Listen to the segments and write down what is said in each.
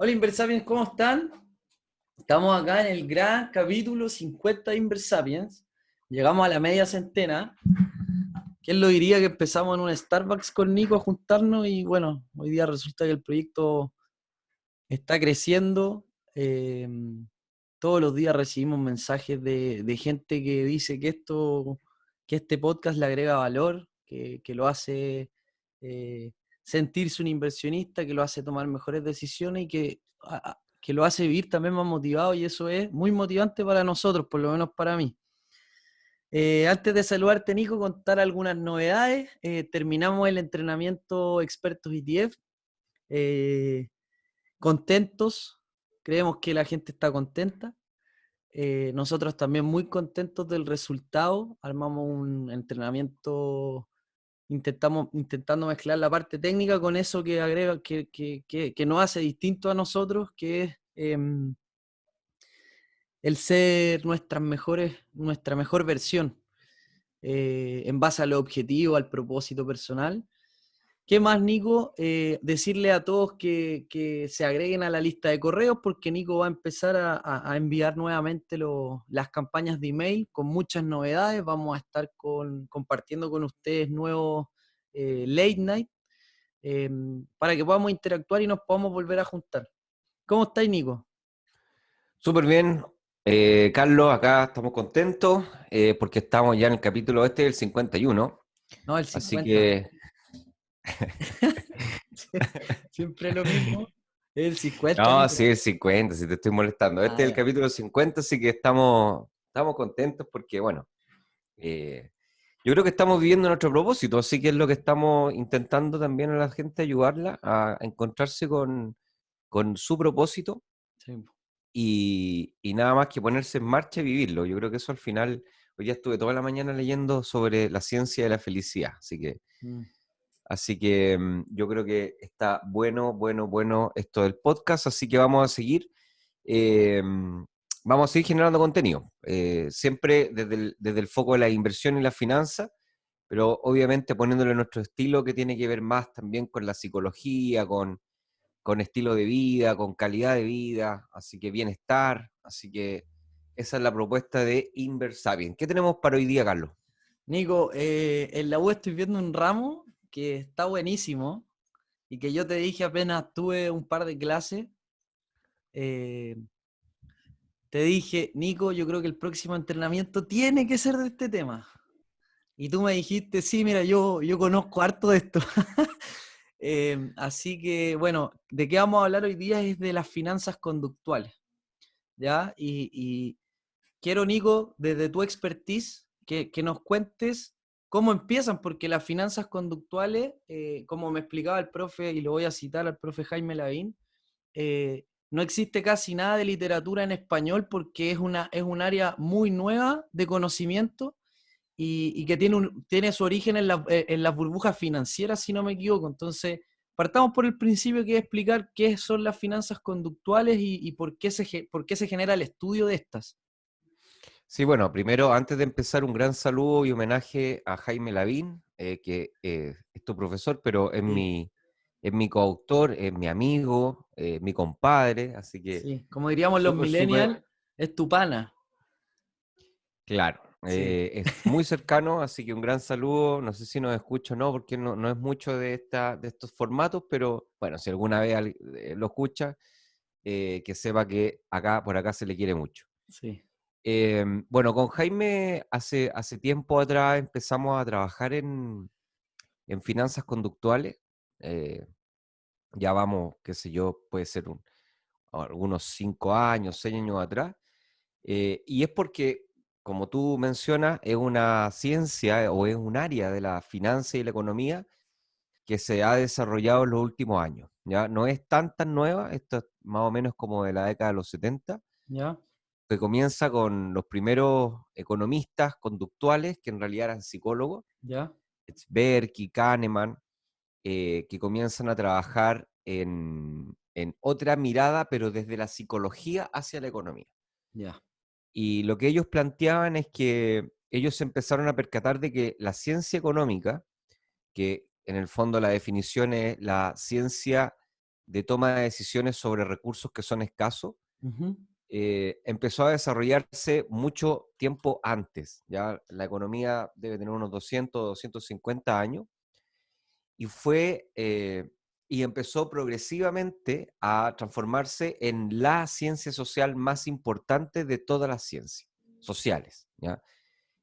Hola Inversapiens, ¿cómo están? Estamos acá en el gran capítulo 50 de Inversapiens. Llegamos a la media centena. ¿Quién lo diría que empezamos en un Starbucks con Nico a juntarnos? Y bueno, hoy día resulta que el proyecto está creciendo. Todos los días recibimos mensajes de gente que dice que este podcast le agrega valor, que lo hace sentirse un inversionista, que lo hace tomar mejores decisiones y que lo hace vivir también más motivado, y eso es muy motivante para nosotros, por lo menos para mí. Antes de saludarte, Nico, contar algunas novedades. Terminamos el entrenamiento Expertos ETF. Contentos, creemos que la gente está contenta. Nosotros también muy contentos del resultado. Armamos un entrenamiento intentando mezclar la parte técnica con eso que agrega, que nos hace distinto a nosotros, que es el ser nuestra mejor versión, en base a los objetivos, al propósito personal. ¿Qué más, Nico? Decirle a todos que se agreguen a la lista de correos, porque Nico va a empezar a enviar nuevamente las campañas de email con muchas novedades. Vamos a estar compartiendo con ustedes nuevos late night, eh, para que podamos interactuar y nos podamos volver a juntar. ¿Cómo estáis, Nico? Súper bien, Carlos, acá estamos contentos porque estamos ya en el capítulo del 51, No, el así 50. que Siempre lo mismo. El 50, no, Nico. sí, el 50, si te estoy molestando. Este Ah, es el ya. capítulo 50, así que estamos contentos porque, bueno, yo creo que estamos viviendo nuestro propósito, así que es lo que estamos intentando también a la gente ayudarla a encontrarse con su propósito Sí. y nada más que ponerse en marcha y vivirlo. Yo creo que eso al final, hoy ya estuve toda la mañana leyendo sobre la ciencia de la felicidad, Mm. así que yo creo que está bueno esto del podcast, así que eh, vamos a seguir generando contenido, siempre desde el foco de la inversión y la finanza, pero obviamente poniéndole nuestro estilo que tiene que ver más también con la psicología, con estilo de vida, con calidad de vida, así que bienestar, así que esa es la propuesta de Inversapien. ¿Qué tenemos para hoy día, Carlos? Nico, en la U estoy viendo un ramo que está buenísimo y que yo te dije apenas tuve un par de clases. eh, Te dije, Nico, yo creo que el próximo entrenamiento tiene que ser de este tema. Y tú me dijiste, sí, mira, yo conozco harto de esto. Así que, bueno, de qué vamos a hablar hoy día es de las finanzas conductuales, ¿ya? Y quiero, Nico, desde tu expertise, que nos cuentes cómo empiezan, porque las finanzas conductuales, como me explicaba el profe, y lo voy a citar al profe Jaime Lavín, no existe casi nada de literatura en español porque es un área muy nueva de conocimiento, y que tiene su origen en las burbujas financieras, si no me equivoco. Entonces, partamos por el principio, que es explicar qué son las finanzas conductuales y por qué se genera el estudio de estas. Sí, bueno, primero, antes de empezar, un gran saludo y homenaje a Jaime Lavín, que es tu profesor, pero Sí, es mi coautor, es mi amigo, mi compadre, así que sí. Como diríamos los súper, millennials, es tu pana. claro. Sí. Es muy cercano, así que un gran saludo. No sé si nos escucha o no, porque no es mucho de estos formatos, pero bueno, si alguna vez lo escucha, que sepa que por acá se le quiere mucho. Sí. Bueno, con Jaime hace tiempo atrás empezamos a trabajar en finanzas conductuales. eh, ya vamos, qué sé yo, puede ser algunos 5 años, 6 años atrás. Y es porque, como tú mencionas, es una ciencia o es un área de la finanza y la economía que se ha desarrollado en los últimos años. ¿Ya? No es tan nueva, esto es más o menos como de la década de los 70, ¿Ya? que comienza con los primeros economistas conductuales, que en realidad eran psicólogos, ¿Ya? Tversky, Kahneman, que comienzan a trabajar en otra mirada, pero desde la psicología hacia la economía. ¿Ya? Y lo que ellos planteaban es que ellos se empezaron a percatar de que la ciencia económica, que en el fondo la definición es la ciencia de toma de decisiones sobre recursos que son escasos, Ujú. empezó a desarrollarse mucho tiempo antes. Ya la economía debe tener unos 200, 250 años, y y empezó progresivamente a transformarse en la ciencia social más importante de todas las ciencias sociales, ¿ya?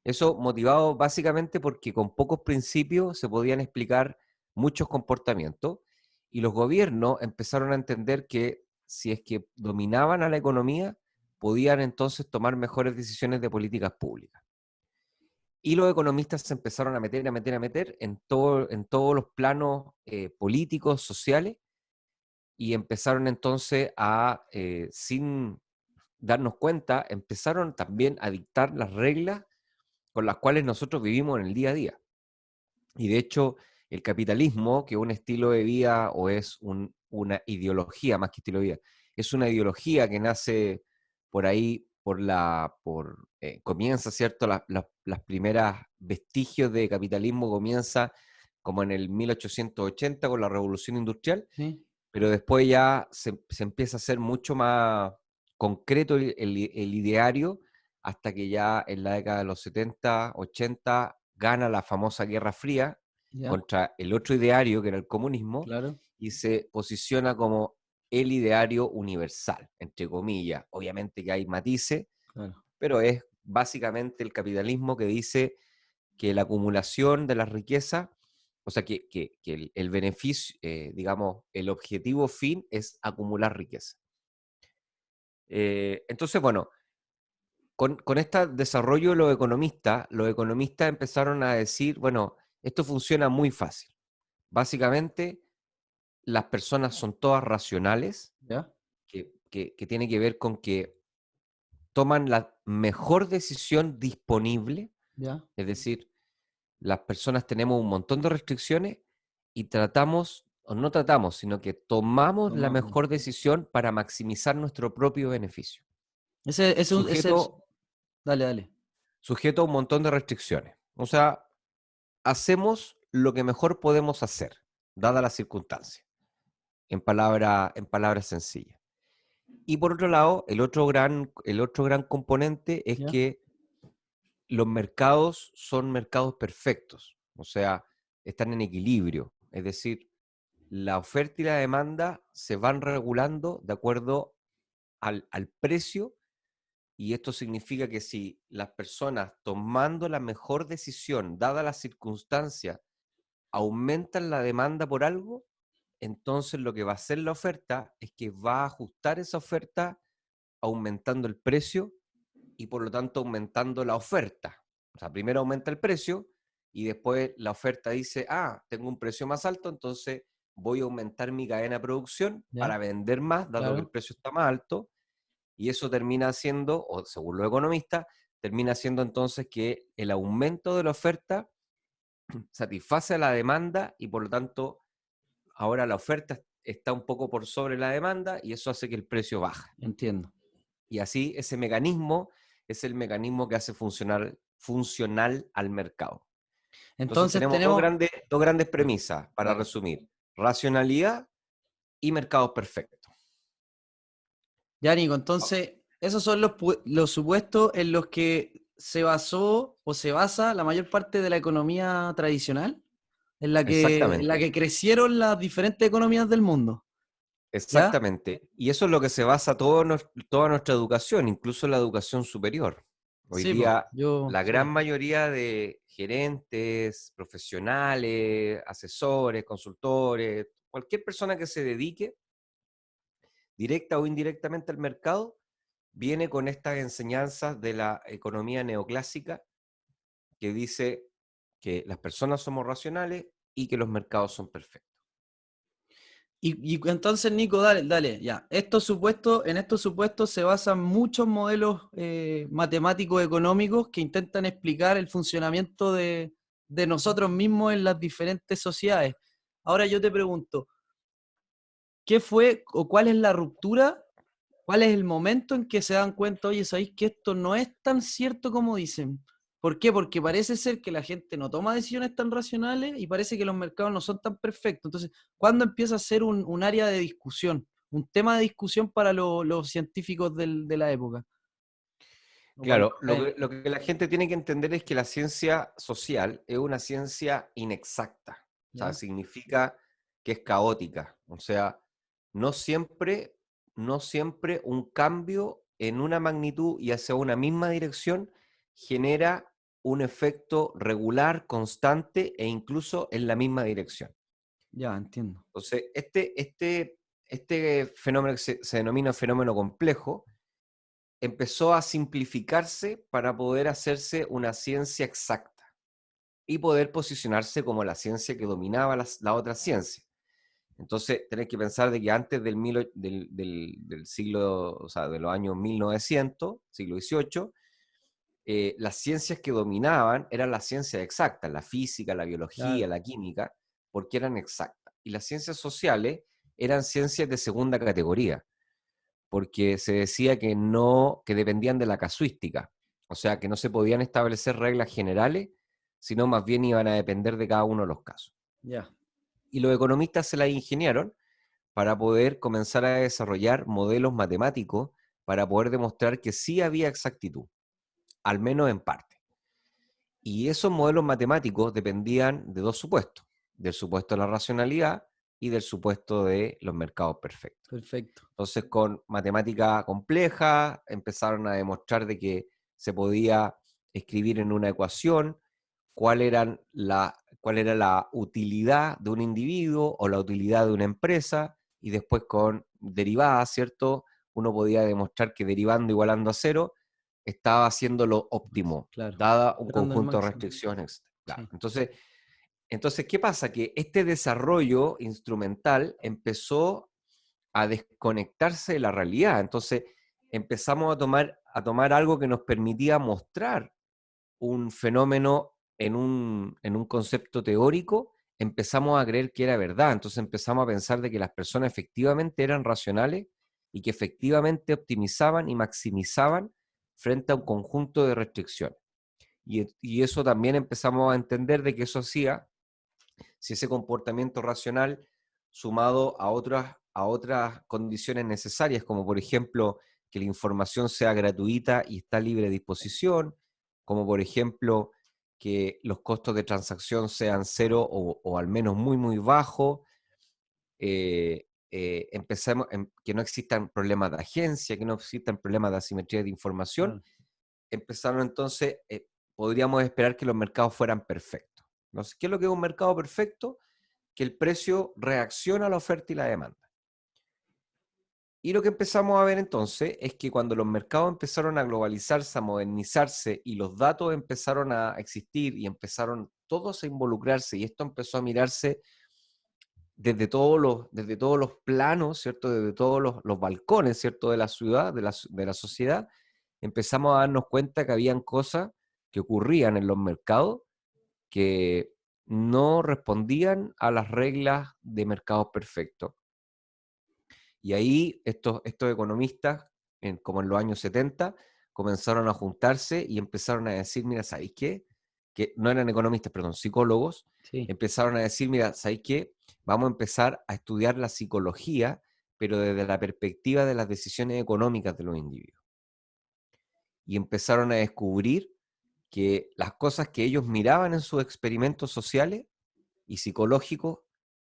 Eso motivado básicamente porque con pocos principios se podían explicar muchos comportamientos, y los gobiernos empezaron a entender que si es que dominaban a la economía, podían entonces tomar mejores decisiones de políticas públicas. Y los economistas se empezaron a meter, en todos los planos políticos, sociales, y empezaron entonces sin darnos cuenta, empezaron también a dictar las reglas con las cuales nosotros vivimos en el día a día. Y de hecho, el capitalismo, que es un estilo de vida o es una ideología más que estilo de vida, es una ideología que nace por ahí, comienza, ¿cierto? Las primeras vestigios de capitalismo comienza como en el 1880 con la Revolución Industrial, Sí, pero después ya se empieza a hacer mucho más concreto el ideario, hasta que ya en la década de los 70, 80 gana la famosa Guerra Fría ya, contra el otro ideario, que era el comunismo, claro, y se posiciona como el ideario universal, entre comillas. Obviamente que hay matices, claro. pero es básicamente el capitalismo que dice que la acumulación de las riquezas, o sea, que el beneficio, digamos, el objetivo fin es acumular riqueza. Entonces, bueno, con este desarrollo de los economistas empezaron a decir, bueno, esto funciona muy fácil. Básicamente, las personas son todas racionales, Ya, que tiene que ver con que toman la mejor decisión disponible, ya. es decir, las personas tenemos un montón de restricciones y tratamos, o no tratamos, sino que tomamos la Tomamos. mejor decisión para maximizar nuestro propio beneficio. Ese, Sujeto, dale, dale. sujeto a un montón de restricciones. O sea, hacemos lo que mejor podemos hacer, dadas las circunstancias, en palabras sencillas. Y por otro lado, el otro gran componente es Ya, que los mercados son mercados perfectos, o sea, están en equilibrio, es decir, la oferta y la demanda se van regulando de acuerdo al precio, y esto significa que si las personas, tomando la mejor decisión, dada las circunstancias, aumentan la demanda por algo, entonces lo que va a hacer la oferta es que va a ajustar esa oferta aumentando el precio, y por lo tanto aumentando la oferta. O sea, primero aumenta el precio y después la oferta dice, tengo un precio más alto, entonces voy a aumentar mi cadena de producción ya, para vender más, dado que el claro. precio está más alto, y eso termina siendo, o según los economistas, termina siendo entonces que el aumento de la oferta satisface a la demanda, y por lo tanto ahora la oferta está un poco por sobre la demanda, y eso hace que el precio baje. Entiendo. Y así ese mecanismo es el mecanismo que hace funcional al mercado. Entonces Entonces tenemos dos tenemos, grandes premisas, para dale. resumir: racionalidad y mercados perfectos. Ya, Nico, entonces, esos son los supuestos en los que se basó o se basa la mayor parte de la economía tradicional, en la que Exactamente, crecieron las diferentes economías del mundo. ¿Ya? exactamente. Y eso es lo que se basa toda nuestra educación, incluso la educación superior. Hoy Sí, pues, día, la gran sí. mayoría de gerentes, profesionales, asesores, consultores, cualquier persona que se dedique directa o indirectamente al mercado, viene con estas enseñanzas de la economía neoclásica, que dice que las personas somos racionales y que los mercados son perfectos. Y entonces, Nico, dale, dale, ya. En estos supuestos se basan muchos modelos matemáticos económicos que intentan explicar el funcionamiento de nosotros mismos en las diferentes sociedades. Ahora yo te pregunto, ¿qué fue o cuál es la ruptura? ¿Cuál es el momento en que se dan cuenta, oye, sabéis que esto no es tan cierto como dicen? ¿Por qué? Porque parece ser que la gente no toma decisiones tan racionales y parece que los mercados no son tan perfectos. Entonces, ¿cuándo empieza a ser un área de discusión? Un tema de discusión para los científicos de la época. O para los Claro, lo que la gente tiene que entender es que la ciencia social es una ciencia inexacta. O sea, ¿ya? significa que es caótica. O sea, no siempre, no siempre un cambio en una magnitud y hacia una misma dirección genera un efecto regular, constante e incluso en la misma dirección. Ya, entiendo. Entonces, este fenómeno que se denomina fenómeno complejo empezó a simplificarse para poder hacerse una ciencia exacta y poder posicionarse como la ciencia que dominaba la otra ciencia. Entonces, tenés que pensar de que antes del siglo, o sea, de los años 1900, siglo XVIII, las ciencias que dominaban eran las ciencias exactas, la física, la biología, Claro. la química, porque eran exactas. Y las ciencias sociales eran ciencias de segunda categoría, porque se decía que no, que dependían de la casuística, o sea, que no se podían establecer reglas generales, sino más bien iban a depender de cada uno de los casos. Ya. Y los economistas se la ingeniaron para poder comenzar a desarrollar modelos matemáticos para poder demostrar que sí había exactitud, al menos en parte. Y esos modelos matemáticos dependían de dos supuestos, del supuesto de la racionalidad y del supuesto de los mercados perfectos. Perfecto. Entonces, con matemática compleja, empezaron a demostrar de que se podía escribir en una ecuación cuál era la utilidad de un individuo o la utilidad de una empresa, y después con derivadas, ¿cierto? Uno podía demostrar que derivando igualando a cero estaba haciendo lo óptimo, Claro. dada un Dando el conjunto de máximo. restricciones. Claro. Sí. Entonces, ¿qué pasa? Que este desarrollo instrumental empezó a desconectarse de la realidad. Entonces empezamos a tomar algo que nos permitía mostrar un fenómeno en un concepto teórico, empezamos a creer que era verdad. Entonces empezamos a pensar de que las personas efectivamente eran racionales y que efectivamente optimizaban y maximizaban frente a un conjunto de restricciones. Y eso también empezamos a entender de que eso hacía, si ese comportamiento racional sumado a otras condiciones necesarias, como por ejemplo que la información sea gratuita y está libre de disposición, como por ejemplo que los costos de transacción sean cero o al menos muy, muy bajos, que no existan problemas de agencia, que no existan problemas de asimetría de información, Claro. empezaron entonces, podríamos esperar que los mercados fueran perfectos. Entonces, ¿qué es lo que es un mercado perfecto? Que el precio reacciona a la oferta y la demanda. Y lo que empezamos a ver entonces es que cuando los mercados empezaron a globalizarse, a modernizarse y los datos empezaron a existir y empezaron todos a involucrarse y esto empezó a mirarse desde todos los planos, ¿cierto? Desde todos los balcones, ¿cierto? De la ciudad, de la sociedad, empezamos a darnos cuenta que habían cosas que ocurrían en los mercados que no respondían a las reglas de mercados perfectos. Y ahí estos economistas, como en los años 70, comenzaron a juntarse y empezaron a decir, mira, ¿sabéis qué? Que no eran economistas, perdón, psicólogos, Sí. empezaron a decir, mira, ¿sabéis qué? Vamos a empezar a estudiar la psicología, pero desde la perspectiva de las decisiones económicas de los individuos. Y empezaron a descubrir que las cosas que ellos miraban en sus experimentos sociales y psicológicos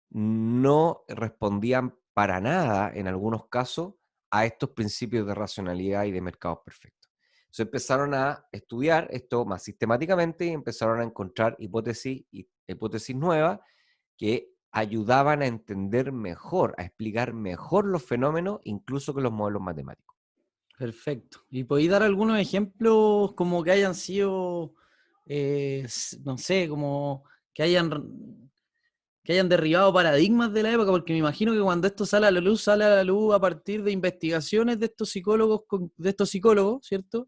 no respondían para nada, en algunos casos, a estos principios de racionalidad y de mercados perfectos. Entonces empezaron a estudiar esto más sistemáticamente y empezaron a encontrar hipótesis nuevas que ayudaban a entender mejor, a explicar mejor los fenómenos, incluso que los modelos matemáticos. Perfecto. ¿Y podéis dar algunos ejemplos como que hayan sido, no sé, como que hayan derribado paradigmas de la época? Porque me imagino que cuando esto sale a la luz a partir de investigaciones de estos psicólogos, ¿cierto?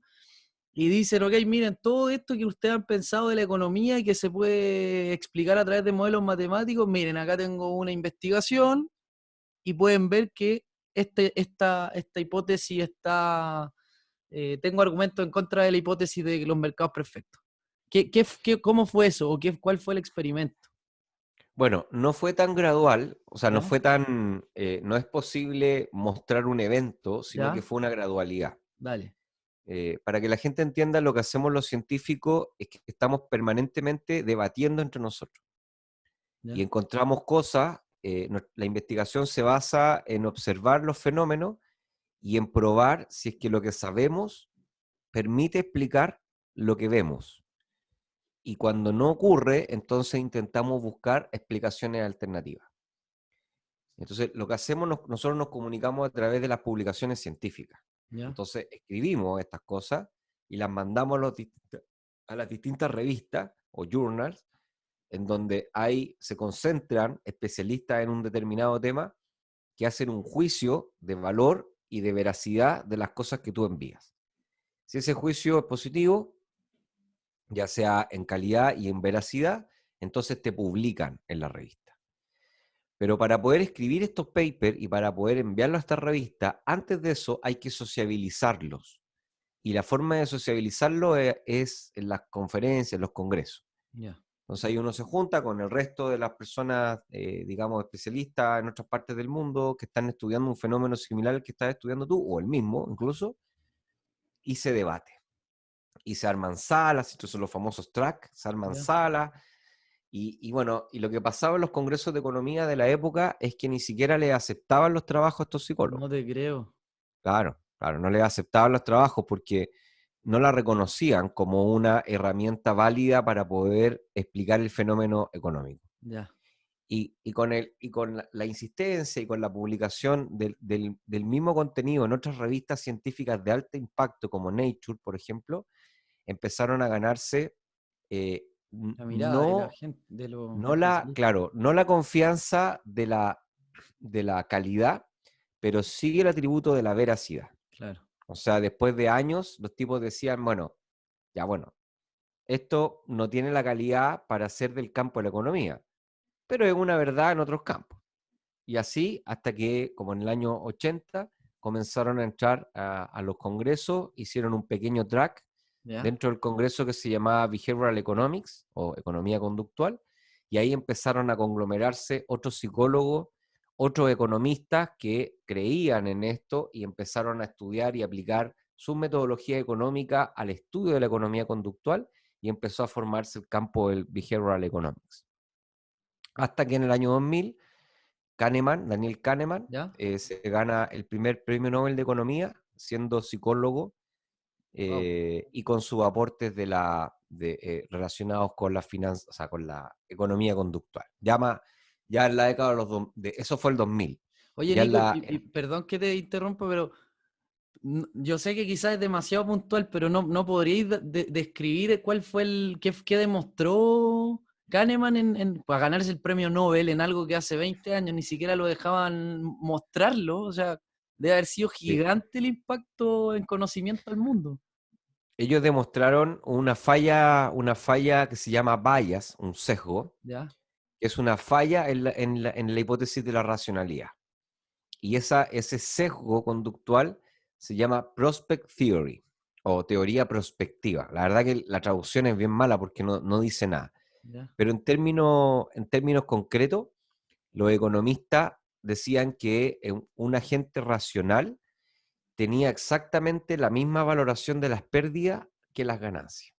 Y dicen, ok, miren, todo esto que ustedes han pensado de la economía y que se puede explicar a través de modelos matemáticos, miren, acá tengo una investigación y pueden ver que esta hipótesis tengo argumentos en contra de la hipótesis de los mercados perfectos. ¿Cómo fue eso? ¿Cuál fue el experimento? Bueno, no fue tan gradual, o sea, no ¿Ya? fue tan, no es posible mostrar un evento, sino que ¿Ya? fue una gradualidad. Dale. Para que la gente entienda, lo que hacemos los científicos es que estamos permanentemente debatiendo entre nosotros y ¿Ya? encontramos cosas. La investigación se basa en observar los fenómenos y en probar si es que lo que sabemos permite explicar lo que vemos. Y cuando no ocurre, entonces intentamos buscar explicaciones alternativas. Entonces, lo que hacemos, nosotros nos comunicamos a través de las publicaciones científicas. ¿Ya? Entonces, escribimos estas cosas y las mandamos a las distintas revistas o journals, en donde se concentran especialistas en un determinado tema que hacen un juicio de valor y de veracidad de las cosas que tú envías. Si ese juicio es positivo, ya sea en calidad y en veracidad, entonces te publican en la revista. Pero para poder escribir estos papers y para poder enviarlos a esta revista, antes de eso hay que sociabilizarlos. Y la forma de sociabilizarlo es en las conferencias, en los congresos. ¿Ya? Entonces ahí uno se junta con el resto de las personas, digamos, especialistas en otras partes del mundo que están estudiando un fenómeno similar al que estás estudiando tú, o el mismo incluso, y se debate. Y se arman salas, estos son los famosos tracks, se arman ¿Ya? salas. Y bueno, y lo que pasaba en los congresos de economía de la época es que ni siquiera le aceptaban los trabajos a estos No psicólogos. te creo. Claro, claro, no les aceptaban los trabajos porque no la reconocían como una herramienta válida para poder explicar el fenómeno económico. Ya. Y con la insistencia y con la publicación del mismo contenido en otras revistas científicas de alto impacto, como Nature, por ejemplo, empezaron a ganarse La mirada de la no, gente, de los no la, especialistas. claro, no la confianza de la calidad, pero sí el atributo de la veracidad. Claro. O sea, después de años, los tipos decían, bueno, ya bueno, esto no tiene la calidad para ser del campo de la economía, pero es una verdad en otros campos. Y así hasta que, como en el año 80, comenzaron a entrar a los congresos, hicieron un pequeño track ¿Ya? dentro del congreso que se llamaba Behavioral Economics o Economía Conductual, y ahí empezaron a conglomerarse otros psicólogos, otros economistas que creían en esto y empezaron a estudiar y aplicar su metodología económica al estudio de la economía conductual y empezó a formarse el campo del Behavioral Economics. Hasta que en el año 2000 Daniel Kahneman, ¿Ya? se gana el primer premio Nobel de Economía siendo psicólogo, Wow. y con sus aportes relacionados con la finanza, o sea, con la economía conductual. Ya en la década eso fue el 2000. Oye, Ya en Nico, la, perdón que te interrumpa, pero yo sé que quizás es demasiado puntual, pero no podríais describir cuál fue qué demostró Kahneman para ganarse el premio Nobel en algo que hace 20 años ni siquiera lo dejaban mostrarlo. O sea, debe haber sido sí, gigante el impacto en conocimiento al mundo. ellos demostraron una falla que se llama bias, un sesgo, ¿Ya? que es una falla en la hipótesis de la racionalidad. Y ese sesgo conductual se llama prospect theory o teoría prospectiva. La verdad que la traducción es bien mala porque no dice nada. ¿Ya? Pero en términos concretos, los economistas decían que un agente racional tenía exactamente la misma valoración de las pérdidas que las ganancias.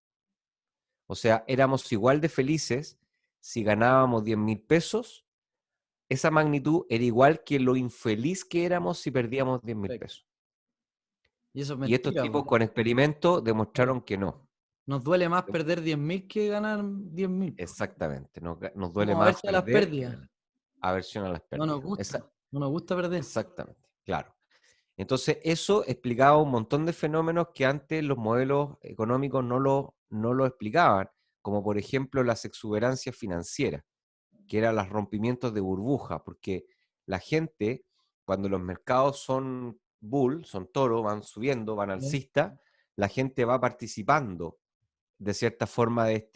O sea, éramos igual de felices si ganábamos 10.000 pesos. Esa magnitud era igual que lo infeliz que éramos si perdíamos 10.000 Perfecto. pesos. Y eso es Y estos mentira, tipos po. con experimentos Claro. demostraron que no. Nos duele más perder 10.000 que ganar 10.000. Exactamente. Nos duele Somos más aversión a las perder que pérdidas. ganar. Aversión a las No nos pérdidas. gusta. No nos gusta perder. Exactamente. Claro. Entonces, eso explicaba un montón de fenómenos que antes los modelos económicos no lo explicaban, como por ejemplo las exuberancias financieras, que eran los rompimientos de burbuja, porque la gente, cuando los mercados son bull, son toro, van subiendo, van ¿Ya? alcista, la gente va participando de cierta forma de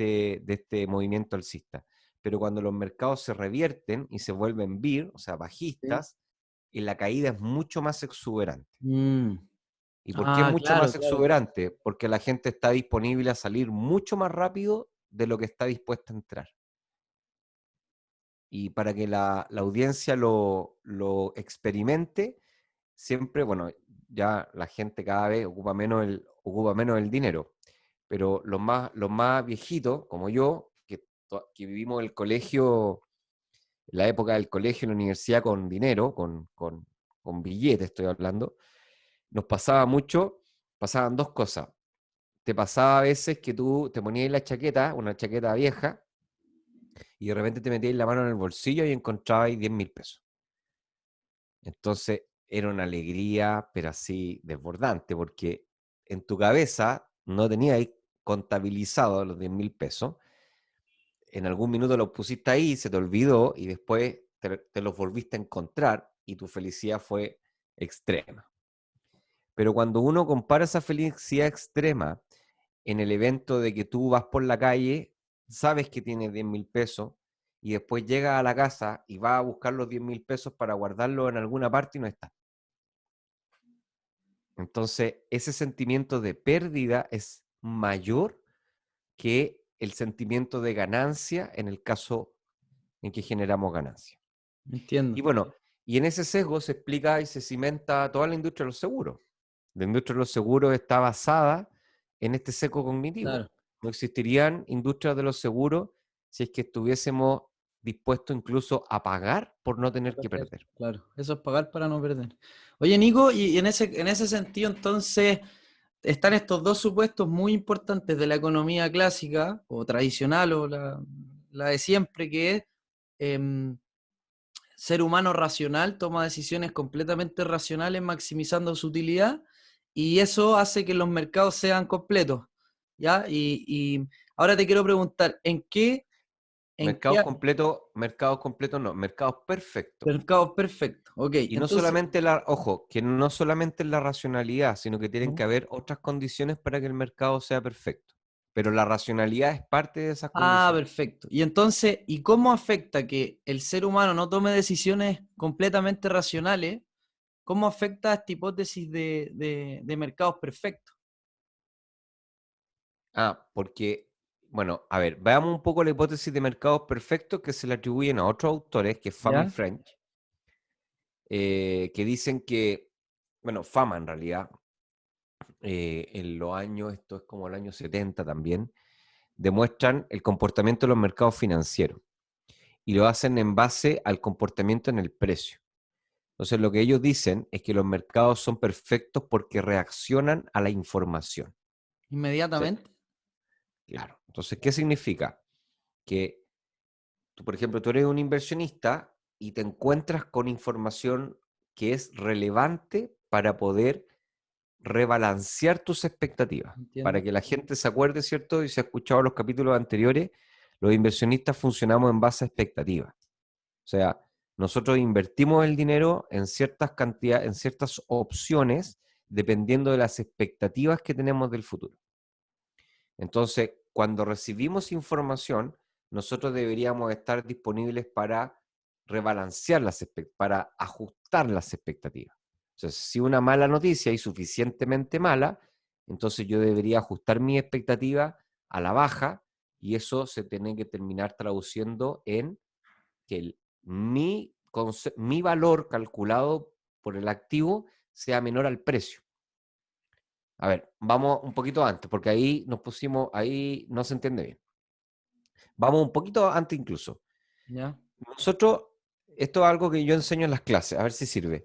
este movimiento alcista. Pero cuando los mercados se revierten y se vuelven bear, o sea, Sí. bajistas, y la caída es mucho más exuberante. Mm. ¿Y por qué es Ah, mucho claro, más claro. exuberante? Porque la gente está disponible a salir mucho más rápido de lo que está dispuesta a entrar. Y para que la audiencia lo experimente, siempre, bueno, ya la gente cada vez ocupa menos el dinero, pero los más viejitos, como yo, que vivimos el colegio, la época del colegio, en la universidad con dinero, con billetes estoy hablando, nos pasaba mucho, pasaban dos cosas. Te pasaba a veces que tú te ponías la chaqueta, una chaqueta vieja, y de repente te metías la mano en el bolsillo y encontrabas 10.000 pesos. Entonces era una alegría, pero así desbordante, porque en tu cabeza no tenías contabilizado los 10.000 pesos. En algún minuto los pusiste ahí, se te olvidó y después te los volviste a encontrar y tu felicidad fue extrema. Pero cuando uno compara esa felicidad extrema en el evento de que tú vas por la calle, sabes que tienes 10.000 pesos y después llegas a la casa y vas a buscar los 10.000 pesos para guardarlos en alguna parte y no están. Entonces, ese sentimiento de pérdida es mayor que el sentimiento de ganancia en el caso en que generamos ganancia. Y Entiendo. bueno, y en ese sesgo se explica y se cimenta toda la industria de los seguros. La industria de los seguros está basada en este sesgo cognitivo. Claro. No existirían industrias de los seguros si es que estuviésemos dispuestos incluso a pagar por no tener que perder. Claro, eso es pagar para no perder. Oye, Nico, y en ese sentido, entonces, están estos dos supuestos muy importantes de la economía clásica o tradicional o la de siempre, que es em, ser humano racional, toma decisiones completamente racionales, maximizando su utilidad, y eso hace que los mercados sean completos, ¿ya? Y ahora te quiero preguntar, en qué Mercados completos no, mercados perfectos. mercados perfectos? Ok, Y no entonces, solamente ojo, que no solamente es la racionalidad, sino que tienen ¿no? que haber otras condiciones para que el mercado sea perfecto. Pero la racionalidad es parte de esas Ah, condiciones. perfecto. Y entonces, ¿y cómo afecta que el ser humano no tome decisiones completamente racionales? ¿Cómo afecta esta hipótesis de mercados perfectos? Porque, bueno, a ver, veamos un poco la hipótesis de mercados perfectos que se le atribuyen a otros autores, que es Fama y ¿Ya? French, que dicen que, bueno, Fama en realidad, en los años, esto es como el año 70 también, demuestran el comportamiento de los mercados financieros y lo hacen en base al comportamiento en el precio. Entonces, lo que ellos dicen es que los mercados son perfectos porque reaccionan a la información. Entonces, Inmediatamente. claro. Entonces, ¿qué significa? Que tú, por ejemplo, tú eres un inversionista y te encuentras con información que es relevante para poder rebalancear tus expectativas. Para Entiendo. que la gente se acuerde, ¿cierto? Y se ha escuchado los capítulos anteriores, los inversionistas funcionamos en base a expectativas. O sea, nosotros invertimos el dinero en ciertas cantidades, en ciertas opciones, dependiendo de las expectativas que tenemos del futuro. Entonces, cuando recibimos información, nosotros deberíamos estar disponibles para rebalancear para ajustar las expectativas. Entonces, si una mala noticia es suficientemente mala, entonces yo debería ajustar mi expectativa a la baja y eso se tiene que terminar traduciendo en que mi valor calculado por el activo sea menor al precio. A ver, vamos un poquito antes, porque ahí no se entiende bien. Vamos un poquito antes incluso. ¿Ya? Nosotros, esto es algo que yo enseño en las clases, a ver si sirve.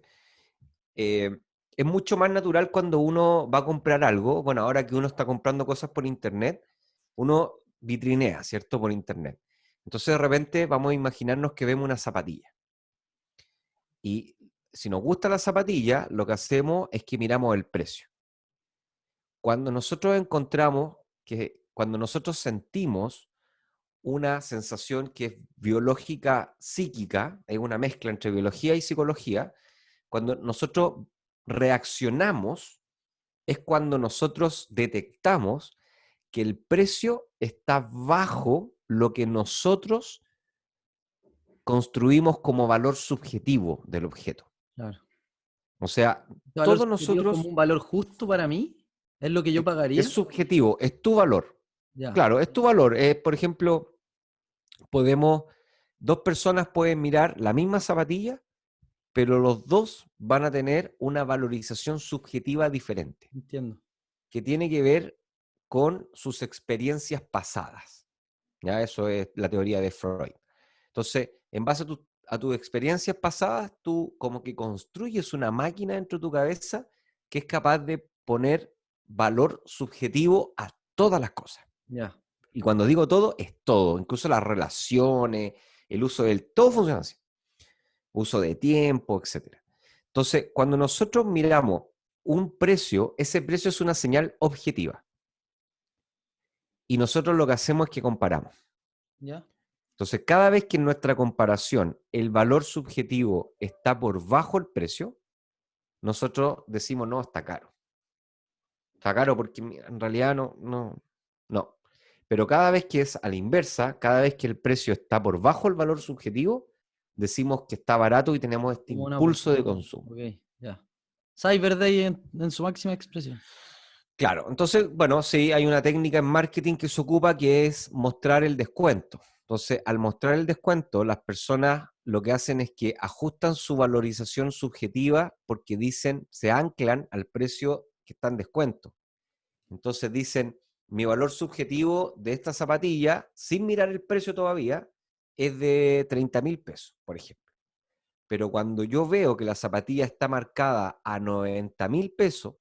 Eh, es mucho más natural cuando uno va a comprar algo. Bueno, ahora que uno está comprando cosas por internet, uno vitrinea, ¿cierto? Por internet. Entonces de repente vamos a imaginarnos que vemos una zapatilla. Y si nos gusta la zapatilla, lo que hacemos es que miramos el precio. Cuando nosotros sentimos una sensación que es biológica psíquica, es una mezcla entre biología y psicología, cuando nosotros reaccionamos es cuando nosotros detectamos que el precio está bajo lo que nosotros construimos como valor subjetivo del objeto. Claro. O sea, ¿Este valor todos subjetivo es como nosotros, un valor justo para mí? ¿Es lo que yo es pagaría? subjetivo, es tu valor. Ya, Claro, es tu valor. Por ejemplo, podemos, dos personas pueden mirar la misma zapatilla, pero los dos van a tener una valorización subjetiva diferente, entiendo. que tiene que ver con sus experiencias pasadas. ¿Ya? Eso es la teoría de Freud. Entonces, en base a tus experiencias pasadas, tú como que construyes una máquina dentro de tu cabeza que es capaz de poner valor subjetivo a todas las cosas. Ya, Y cuando digo todo, es todo, incluso las relaciones, el uso del... Todo funciona así. Uso de tiempo, etcétera. Entonces, cuando nosotros miramos un precio, ese precio es una señal objetiva. Y nosotros lo que hacemos es que comparamos. ya. Entonces, cada vez que en nuestra comparación el valor subjetivo está por bajo el precio, nosotros decimos, no, está caro. Está caro porque mira, en realidad no. Pero cada vez que es a la inversa, cada vez que el precio está por bajo el valor subjetivo, decimos que está barato y tenemos este Como una impulso de oportunidad. consumo. Ok, ya. Cyber Day en su máxima expresión. Claro, entonces, bueno, sí, hay una técnica en marketing que se ocupa que es mostrar el descuento. Entonces, al mostrar el descuento, las personas lo que hacen es que ajustan su valorización subjetiva porque dicen, se anclan al precio que está en descuento. Entonces dicen, mi valor subjetivo de esta zapatilla, sin mirar el precio todavía, es de 30.000 pesos, por ejemplo. Pero cuando yo veo que la zapatilla está marcada a 90.000 pesos,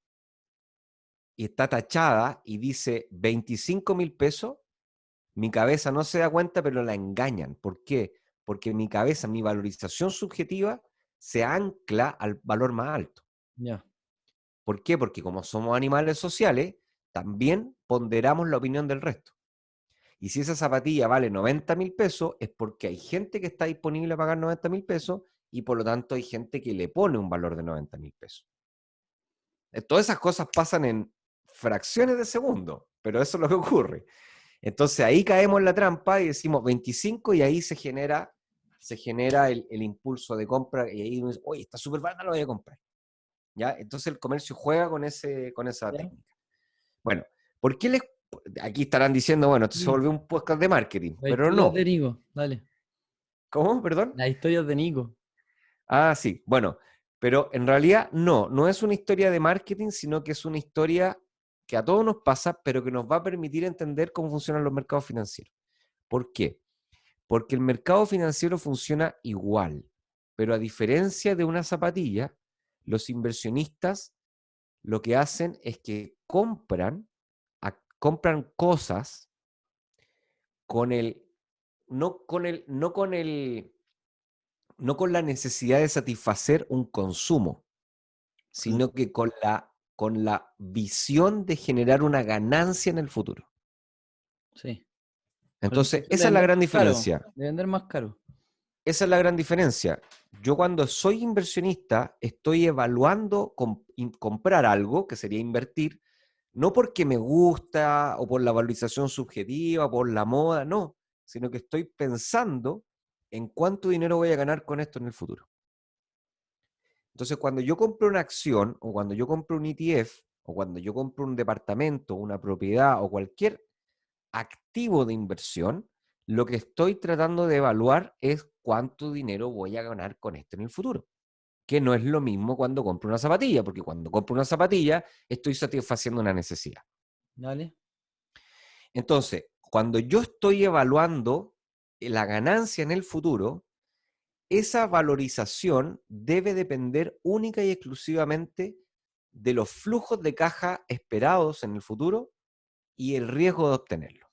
y está tachada y dice 25.000 pesos, mi cabeza no se da cuenta, pero la engañan. ¿Por qué? Porque mi cabeza, mi valorización subjetiva, se ancla al valor más alto. Ya, ¿Por qué? Porque como somos animales sociales, también ponderamos la opinión del resto. Y si esa zapatilla vale 90.000 pesos, es porque hay gente que está disponible a pagar 90.000 pesos y por lo tanto hay gente que le pone un valor de 90.000 pesos. Todas esas cosas pasan en fracciones de segundo, pero eso es lo que ocurre. Entonces ahí caemos en la trampa y decimos 25 y ahí se genera el impulso de compra y ahí uno dice, oye, está súper barata, lo voy a comprar. ¿Ya? Entonces el comercio juega con esa ya. técnica. Bueno, ¿por qué aquí estarán diciendo, bueno, esto se Sí. volvió un podcast de marketing, Las pero historias de no. Nico, dale. ¿Cómo? Perdón. Las historias de Nico. Ah, sí, bueno, pero en realidad no es una historia de marketing, sino que es una historia que a todos nos pasa, pero que nos va a permitir entender cómo funcionan los mercados financieros. ¿Por qué? Porque el mercado financiero funciona igual, pero a diferencia de una zapatilla, los inversionistas lo que hacen es que compran cosas con no con la necesidad de satisfacer un consumo, Claro. sino que con la visión de generar una ganancia en el futuro. Sí. Con la Entonces, intención de esa es la vender gran más caro. diferencia. De vender más caro. Esa es la gran diferencia. Yo cuando soy inversionista estoy evaluando comprar algo, que sería invertir, no porque me gusta o por la valorización subjetiva, o por la moda, no, sino que estoy pensando en cuánto dinero voy a ganar con esto en el futuro. Entonces, cuando yo compro una acción o cuando yo compro un ETF o cuando yo compro un departamento, una propiedad o cualquier activo de inversión, lo que estoy tratando de evaluar es cuánto dinero voy a ganar con esto en el futuro. Que no es lo mismo cuando compro una zapatilla, porque cuando compro una zapatilla estoy satisfaciendo una necesidad. Dale. Entonces, cuando yo estoy evaluando la ganancia en el futuro, esa valorización debe depender única y exclusivamente de los flujos de caja esperados en el futuro y el riesgo de obtenerlo.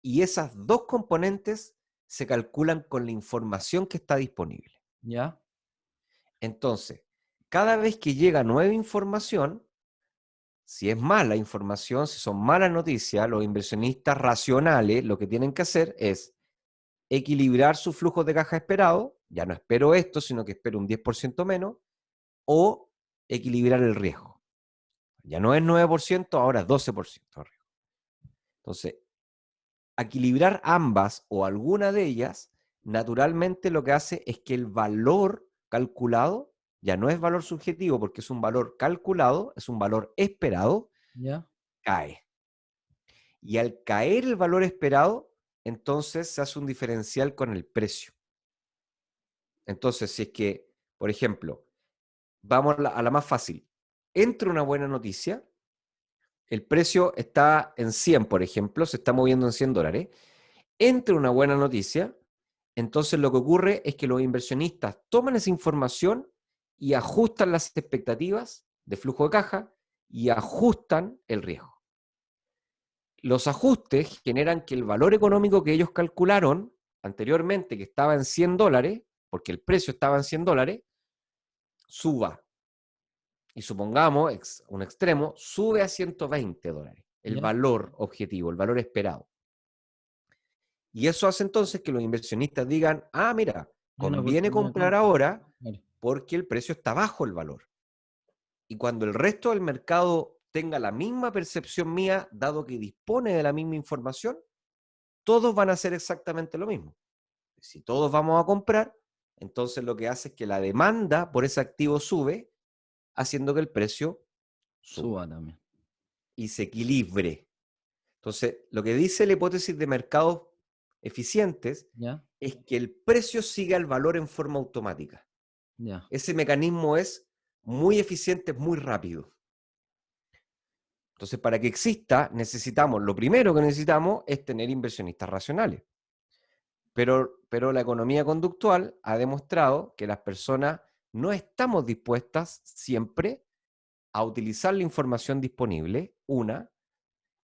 Y esas dos componentes se calculan con la información que está disponible. Ya. Entonces, cada vez que llega nueva información, si es mala información, si son malas noticias, los inversionistas racionales lo que tienen que hacer es equilibrar sus flujos de caja esperado, ya no espero esto, sino que espero un 10% menos, o equilibrar el riesgo. Ya no es 9%, ahora es 12% de riesgo. Entonces, equilibrar ambas o alguna de ellas, naturalmente lo que hace es que el valor calculado ya no es valor subjetivo porque es un valor calculado, es un valor esperado, ¿Ya? cae. Y al caer el valor esperado, entonces se hace un diferencial con el precio. Entonces, si es que, por ejemplo, vamos a la más fácil, entra una buena noticia, el precio está en 100, por ejemplo, se está moviendo en $100, entra una buena noticia, entonces lo que ocurre es que los inversionistas toman esa información y ajustan las expectativas de flujo de caja y ajustan el riesgo. Los ajustes generan que el valor económico que ellos calcularon anteriormente, que estaba en $100, porque el precio estaba en $100, suba. Y supongamos, un extremo, sube a $120, el ¿Ya? valor objetivo, el valor esperado. Y eso hace entonces que los inversionistas digan, ah, mira, Hay una conviene oportunidad de comprar compra. ahora Claro. porque el precio está bajo el valor. Y cuando el resto del mercado tenga la misma percepción mía, dado que dispone de la misma información, todos van a hacer exactamente lo mismo. Si todos vamos a comprar, entonces lo que hace es que la demanda por ese activo sube, haciendo que el precio suba Suba también. y se equilibre. Entonces, lo que dice la hipótesis de mercados eficientes ¿Ya? es que el precio siga el valor en forma automática. Ya. Ese mecanismo es muy eficiente, es muy rápido. Entonces, para que exista, lo primero que necesitamos es tener inversionistas racionales. Pero la economía conductual ha demostrado que las personas no estamos dispuestas siempre a utilizar la información disponible, una,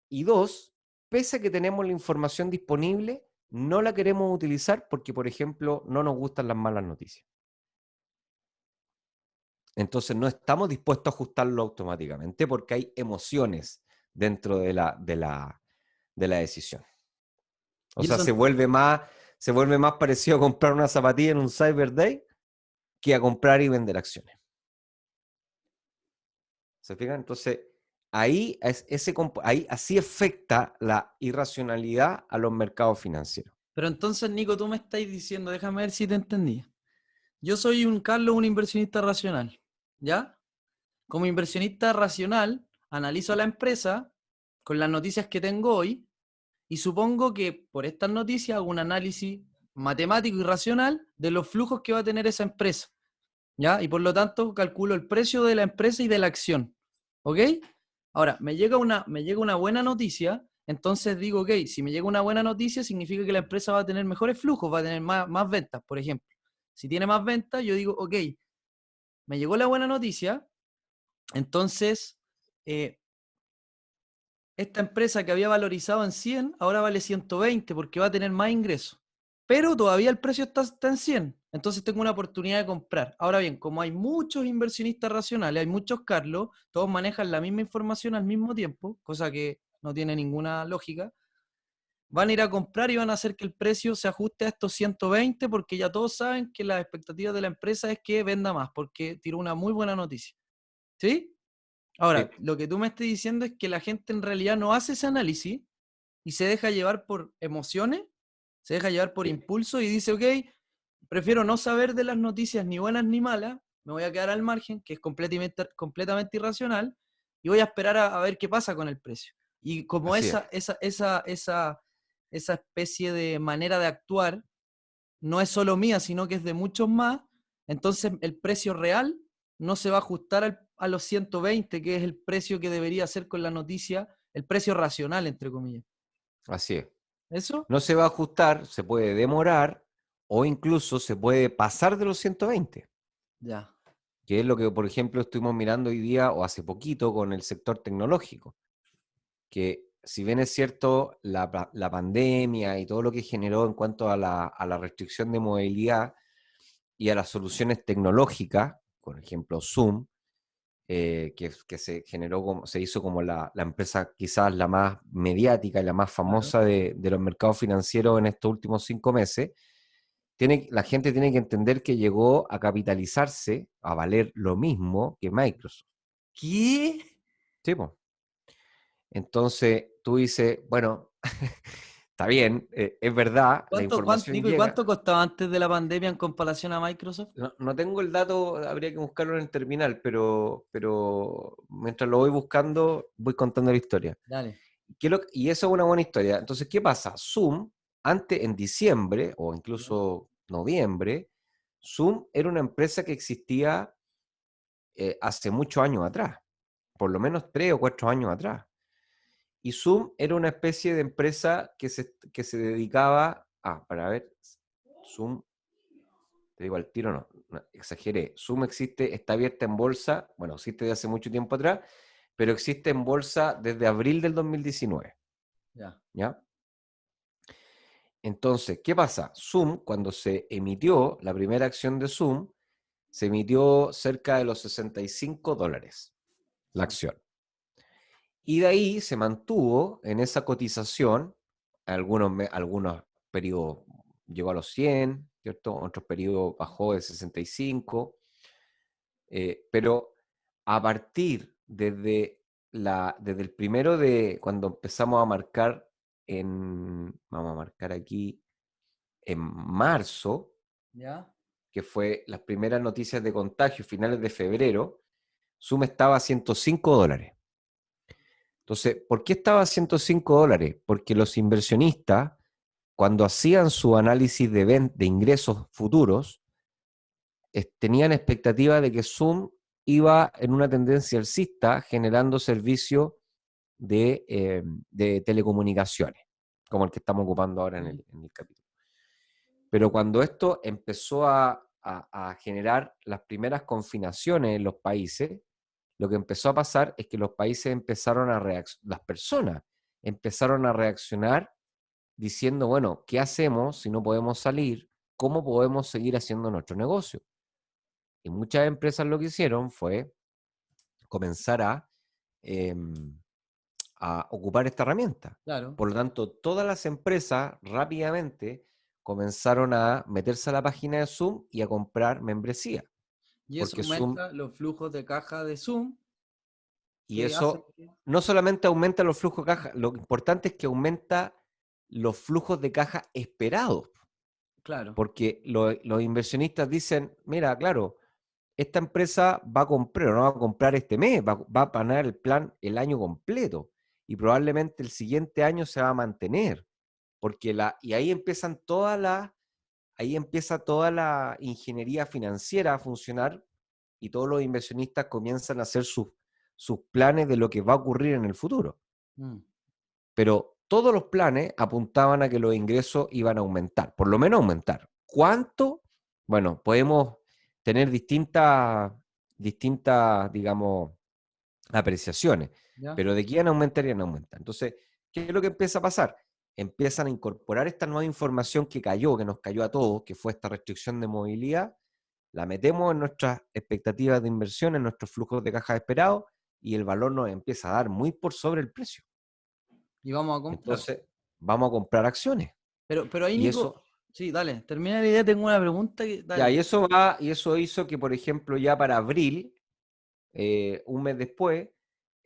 y dos, pese a que tenemos la información disponible, no la queremos utilizar porque, por ejemplo, no nos gustan las malas noticias. Entonces no estamos dispuestos a ajustarlo automáticamente porque hay emociones dentro de la decisión. O Y sea, eso, se vuelve más parecido a comprar una zapatilla en un Cyber Day que a comprar y vender acciones. ¿Se fijan? Entonces, ahí así afecta la irracionalidad a los mercados financieros. pero entonces, Nico, tú me estás diciendo, déjame ver si te entendí. Yo soy Carlos, un inversionista racional, ¿ya? Como inversionista racional, analizo a la empresa con las noticias que tengo hoy y supongo que por estas noticias hago un análisis matemático y racional de los flujos que va a tener esa empresa, ¿ya? Y por lo tanto calculo el precio de la empresa y de la acción, ¿ok? Ahora, me llega una buena noticia, entonces digo, ok, si me llega una buena noticia significa que la empresa va a tener mejores flujos, va a tener más ventas, por ejemplo. Si tiene más ventas, yo digo, ok, me llegó la buena noticia, entonces eh, esta empresa que había valorizado en 100, ahora vale 120 porque va a tener más ingresos. Pero todavía el precio está en 100, entonces tengo una oportunidad de comprar. Ahora bien, como hay muchos inversionistas racionales, hay muchos Carlos, todos manejan la misma información al mismo tiempo, cosa que no tiene ninguna lógica, van a ir a comprar y van a hacer que el precio se ajuste a estos 120 porque ya todos saben que las expectativas de la empresa es que venda más porque tiró una muy buena noticia. ¿Sí? Sí, Ahora, lo que tú me estás diciendo es que la gente en realidad no hace ese análisis y se deja llevar por emociones, se deja llevar por sí, impulso y dice, ok, prefiero no saber de las noticias ni buenas ni malas, me voy a quedar al margen, que es completamente irracional, y voy a esperar a ver qué pasa con el precio. Y como así es. esa especie de manera de actuar no es solo mía, sino que es de muchos más, entonces el precio real no se va a ajustar a los 120, que es el precio que debería ser con la noticia, el precio racional, entre comillas. Así es. ¿Eso? No se va a ajustar, se puede demorar o incluso se puede pasar de los 120, Ya. que es lo que, por ejemplo, estuvimos mirando hoy día o hace poquito con el sector tecnológico, que si bien es cierto, la pandemia y todo lo que generó en cuanto a la restricción de movilidad y a las soluciones tecnológicas, por ejemplo, Zoom, que se hizo como la empresa quizás la más mediática y la más Claro. famosa de los mercados financieros en estos últimos 5 meses, la gente tiene que entender que llegó a capitalizarse, a valer lo mismo que Microsoft. ¿Qué? ¿Sí, po? Entonces tú dices, bueno, está bien, es verdad, la información Nico, ¿y llega. cuánto costaba antes de la pandemia en comparación a Microsoft? No tengo el dato, habría que buscarlo en el terminal, pero mientras lo voy buscando, voy contando la historia. Dale. Y eso es una buena historia. Entonces, ¿qué pasa? Zoom, antes en diciembre o Ya. incluso noviembre, Zoom era una empresa que existía hace muchos años atrás, por lo menos 3 o 4 años atrás. Y Zoom era una especie de empresa que se dedicaba para ver, Zoom, te digo al tiro, no exageré. Zoom existe, está abierta en bolsa, bueno, existe desde hace mucho tiempo atrás, pero existe en bolsa desde abril del 2019, Ya. ¿ya? Entonces, ¿qué pasa? Zoom, cuando se emitió la primera acción de Zoom, se emitió cerca de los $65 la Sí. acción. Y de ahí se mantuvo en esa cotización, algunos periodos llegó a los 100, ¿cierto? Otros periodos bajó de 65, pero a partir desde el primero de cuando empezamos a marcar vamos a marcar aquí, en marzo, ¿Ya? que fue las primeras noticias de contagio, finales de febrero, Zoom estaba a $105. Entonces, ¿por qué estaba a $105? Porque los inversionistas, cuando hacían su análisis de ingresos futuros, tenían expectativa de que Zoom iba en una tendencia alcista generando servicios de telecomunicaciones, como el que estamos ocupando ahora en el capítulo. Pero cuando esto empezó a generar las primeras confinaciones en los países, lo que empezó a pasar es que los países empezaron las personas empezaron a reaccionar diciendo, bueno, ¿qué hacemos si no podemos salir? ¿Cómo podemos seguir haciendo nuestro negocio? Y muchas empresas lo que hicieron fue comenzar a ocupar esta herramienta. Claro. Por lo tanto, todas las empresas rápidamente comenzaron a meterse a la página de Zoom y a comprar membresía, Y eso porque Zoom, aumenta los flujos de caja de Zoom y que hacen eso que... no solamente aumenta los flujos de caja, lo importante es que aumenta los flujos de caja esperados, Claro. porque los inversionistas dicen, mira, claro, esta empresa va a comprar, o no va a comprar este mes, va a pagar el plan el año completo y probablemente el siguiente año se va a mantener, y ahí empieza toda la ingeniería financiera a funcionar y todos los inversionistas comienzan a hacer sus planes de lo que va a ocurrir en el futuro. Mm. Pero todos los planes apuntaban a que los ingresos iban a aumentar, por lo menos aumentar. ¿Cuánto? Bueno, podemos tener distintas, digamos, apreciaciones, ¿Ya? pero de que iban a aumentar, iban a aumentar. Entonces, ¿qué es lo que empieza a pasar? Empiezan a incorporar esta nueva información que nos cayó a todos, que fue esta restricción de movilidad, la metemos en nuestras expectativas de inversión, en nuestros flujos de caja esperados, y el valor nos empieza a dar muy por sobre el precio. Y vamos a comprar. Entonces, vamos a comprar acciones. Pero ahí, Y Nico, eso, sí, dale, termina la idea, tengo una pregunta que... ya, Dale. y eso hizo que, por ejemplo, ya para abril, un mes después,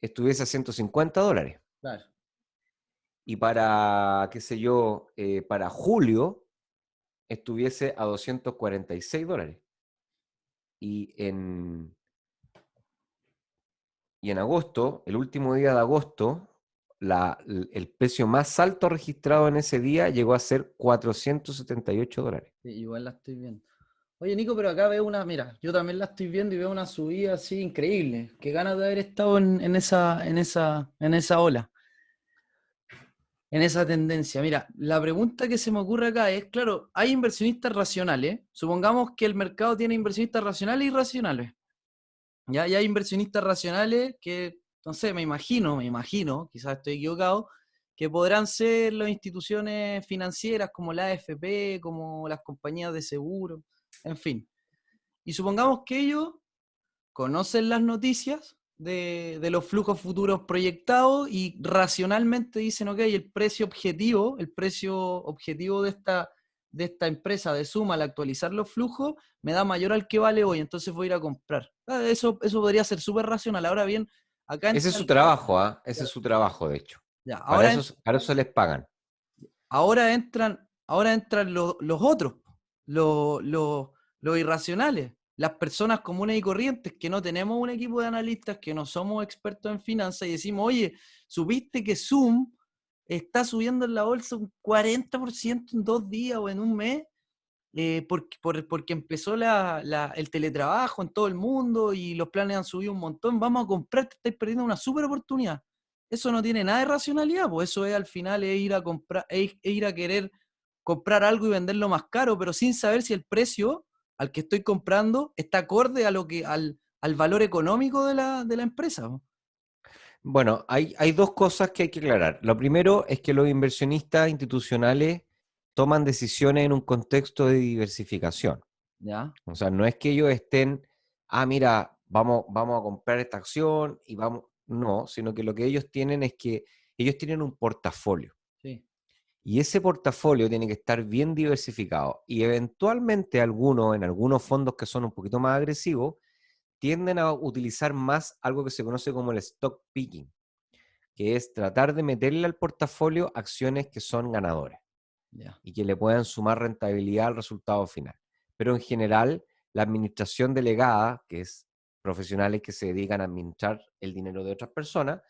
estuviese a $150. Claro. Y para, qué sé yo, para julio, estuviese a $246. Y en, y en agosto, el último día de agosto, el precio más alto registrado en ese día llegó a ser $478. Sí, igual la estoy viendo. Oye, Nico, pero acá veo una, mira, yo también la estoy viendo y veo una subida así increíble. Qué ganas de haber estado en esa ola, en esa tendencia. Mira, la pregunta que se me ocurre acá es, claro, hay inversionistas racionales. Supongamos que el mercado tiene inversionistas racionales y irracionales. Ya, y hay inversionistas racionales que, no sé, me imagino, quizás estoy equivocado, que podrán ser las instituciones financieras como la AFP, como las compañías de seguro, en fin. Y supongamos que ellos conocen las noticias de los flujos futuros proyectados y racionalmente dicen, ok, el precio objetivo de esta empresa de Suma al actualizar los flujos me da mayor al que vale hoy, entonces voy a ir a comprar. Eso podría ser súper racional. Ahora bien, acá Ese entra es su trabajo, ¿ah? Ese es su trabajo, de hecho. ya, Para ahora eso, para eso les pagan. ahora entran los otros, los, los, los irracionales, las personas comunes y corrientes que no tenemos un equipo de analistas, que no somos expertos en finanzas y decimos, oye, ¿supiste que Zoom está subiendo en la bolsa un 40% en 2 días o en un mes? Porque empezó el teletrabajo en todo el mundo y los planes han subido un montón, vamos a comprar, te estáis perdiendo una súper oportunidad. Eso no tiene nada de racionalidad, pues eso es al final es ir a comprar, es ir a querer comprar algo y venderlo más caro, pero sin saber si el precio al que estoy comprando está acorde a al valor económico de la empresa. Bueno, hay dos cosas que hay que aclarar. Lo primero es que los inversionistas institucionales toman decisiones en un contexto de diversificación. ¿Ya? O sea, no es que ellos estén, mira, vamos a comprar esta acción y vamos. No, sino que lo que ellos tienen es que ellos tienen un portafolio. Sí. Y ese portafolio tiene que estar bien diversificado. Y eventualmente algunos, en algunos fondos que son un poquito más agresivos, tienden a utilizar más algo que se conoce como el stock picking, que es tratar de meterle al portafolio acciones que son ganadoras Ya. y que le puedan sumar rentabilidad al resultado final. Pero en general, la administración delegada, que es profesionales que se dedican a administrar el dinero de otras personas,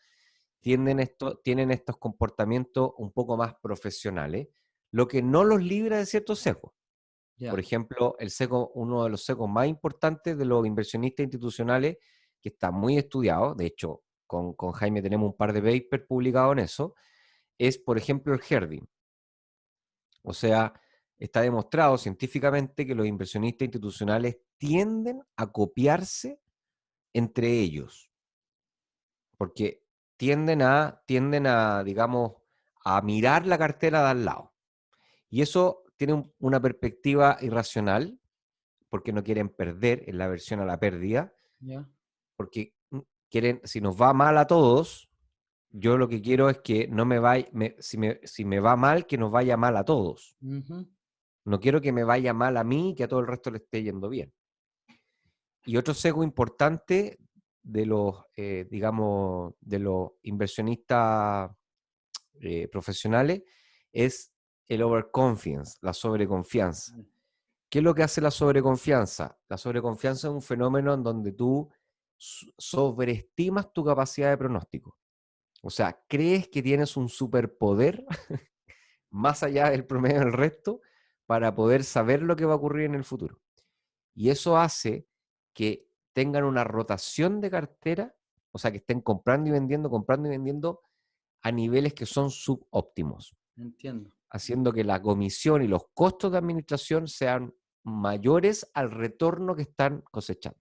tienen estos comportamientos un poco más profesionales, lo que no los libra de ciertos sesgos. Por Ya. ejemplo, uno de los sesgos más importantes de los inversionistas institucionales, que está muy estudiado, de hecho, con Jaime tenemos un par de papers publicados en eso, es, por ejemplo, el herding. O sea, está demostrado científicamente que los inversionistas institucionales tienden a copiarse entre ellos, porque tienden a, digamos, a mirar la cartera de al lado. Y eso tiene una perspectiva irracional, porque no quieren perder, en la aversión a la pérdida, Ya. porque quieren, si nos va mal a todos, yo lo que quiero es que no me vaya, si me va mal, que nos vaya mal a todos. Ujú. No quiero que me vaya mal a mí y que a todo el resto le esté yendo bien. Y otro sesgo importante de los, digamos, de los inversionistas profesionales es el overconfidence, la sobreconfianza. ¿Qué es lo que hace la sobreconfianza? La sobreconfianza es un fenómeno en donde tú sobreestimas tu capacidad de pronóstico. O sea, crees que tienes un superpoder más allá del promedio del resto para poder saber lo que va a ocurrir en el futuro. Y eso hace que tengan una rotación de cartera, o sea, que estén comprando y vendiendo a niveles que son subóptimos, Entiendo. haciendo que la comisión y los costos de administración sean mayores al retorno que están cosechando.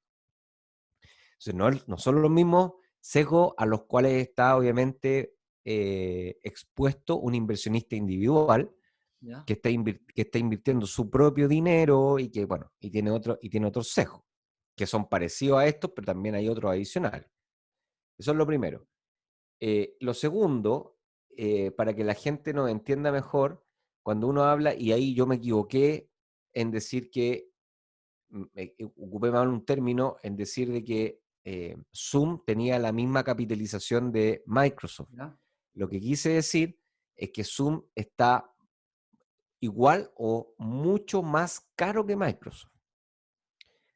Entonces, no son los mismos sesgos a los cuales está obviamente expuesto un inversionista individual ¿Ya? que está invirtiendo su propio dinero y que, bueno, y tiene otros sesgos, que son parecidos a estos, pero también hay otros adicionales. Eso es lo primero. Lo segundo, para que la gente nos entienda mejor, cuando uno habla, y ahí yo me equivoqué en decir que, ocupé mal un término, en decir de que Zoom tenía la misma capitalización de Microsoft. ¿Ya? Lo que quise decir es que Zoom está igual o mucho más caro que Microsoft.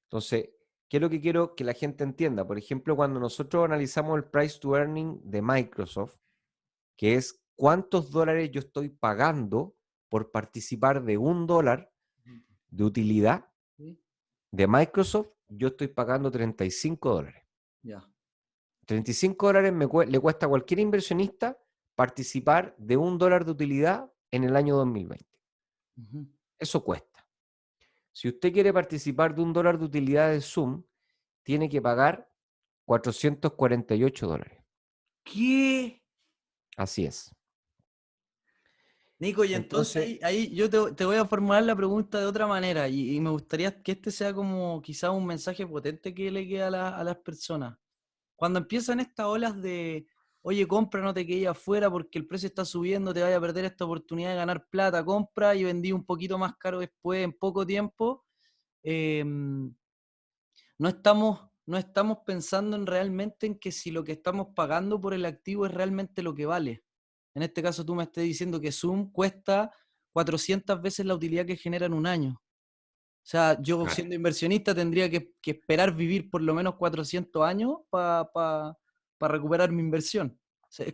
Entonces, ¿qué es lo que quiero que la gente entienda? Por ejemplo, cuando nosotros analizamos el price to earning de Microsoft, que es cuántos dólares yo estoy pagando por participar de $1 de utilidad Sí. de Microsoft, yo estoy pagando $35. Ya. $35 le cuesta a cualquier inversionista participar de $1 de utilidad en el año 2020. Ujú. Eso cuesta. Si usted quiere participar de $1 de utilidad de Zoom, tiene que pagar $448. ¿Qué? Así es. Nico, y entonces Entonces, ahí yo te voy a formular la pregunta de otra manera y me gustaría que este sea como quizás un mensaje potente que le quede a las personas. Cuando empiezan estas olas de, oye, compra, no te quedes afuera porque el precio está subiendo, te vaya a perder esta oportunidad de ganar plata, compra y vendí un poquito más caro después en poco tiempo, eh, no estamos pensando realmente en que si lo que estamos pagando por el activo es realmente lo que vale. en este caso tú me estés diciendo que Zoom cuesta 400 veces la utilidad que genera en un año. O sea, yo Claro. siendo inversionista tendría que esperar vivir por lo menos 400 años para recuperar mi inversión. O sea, es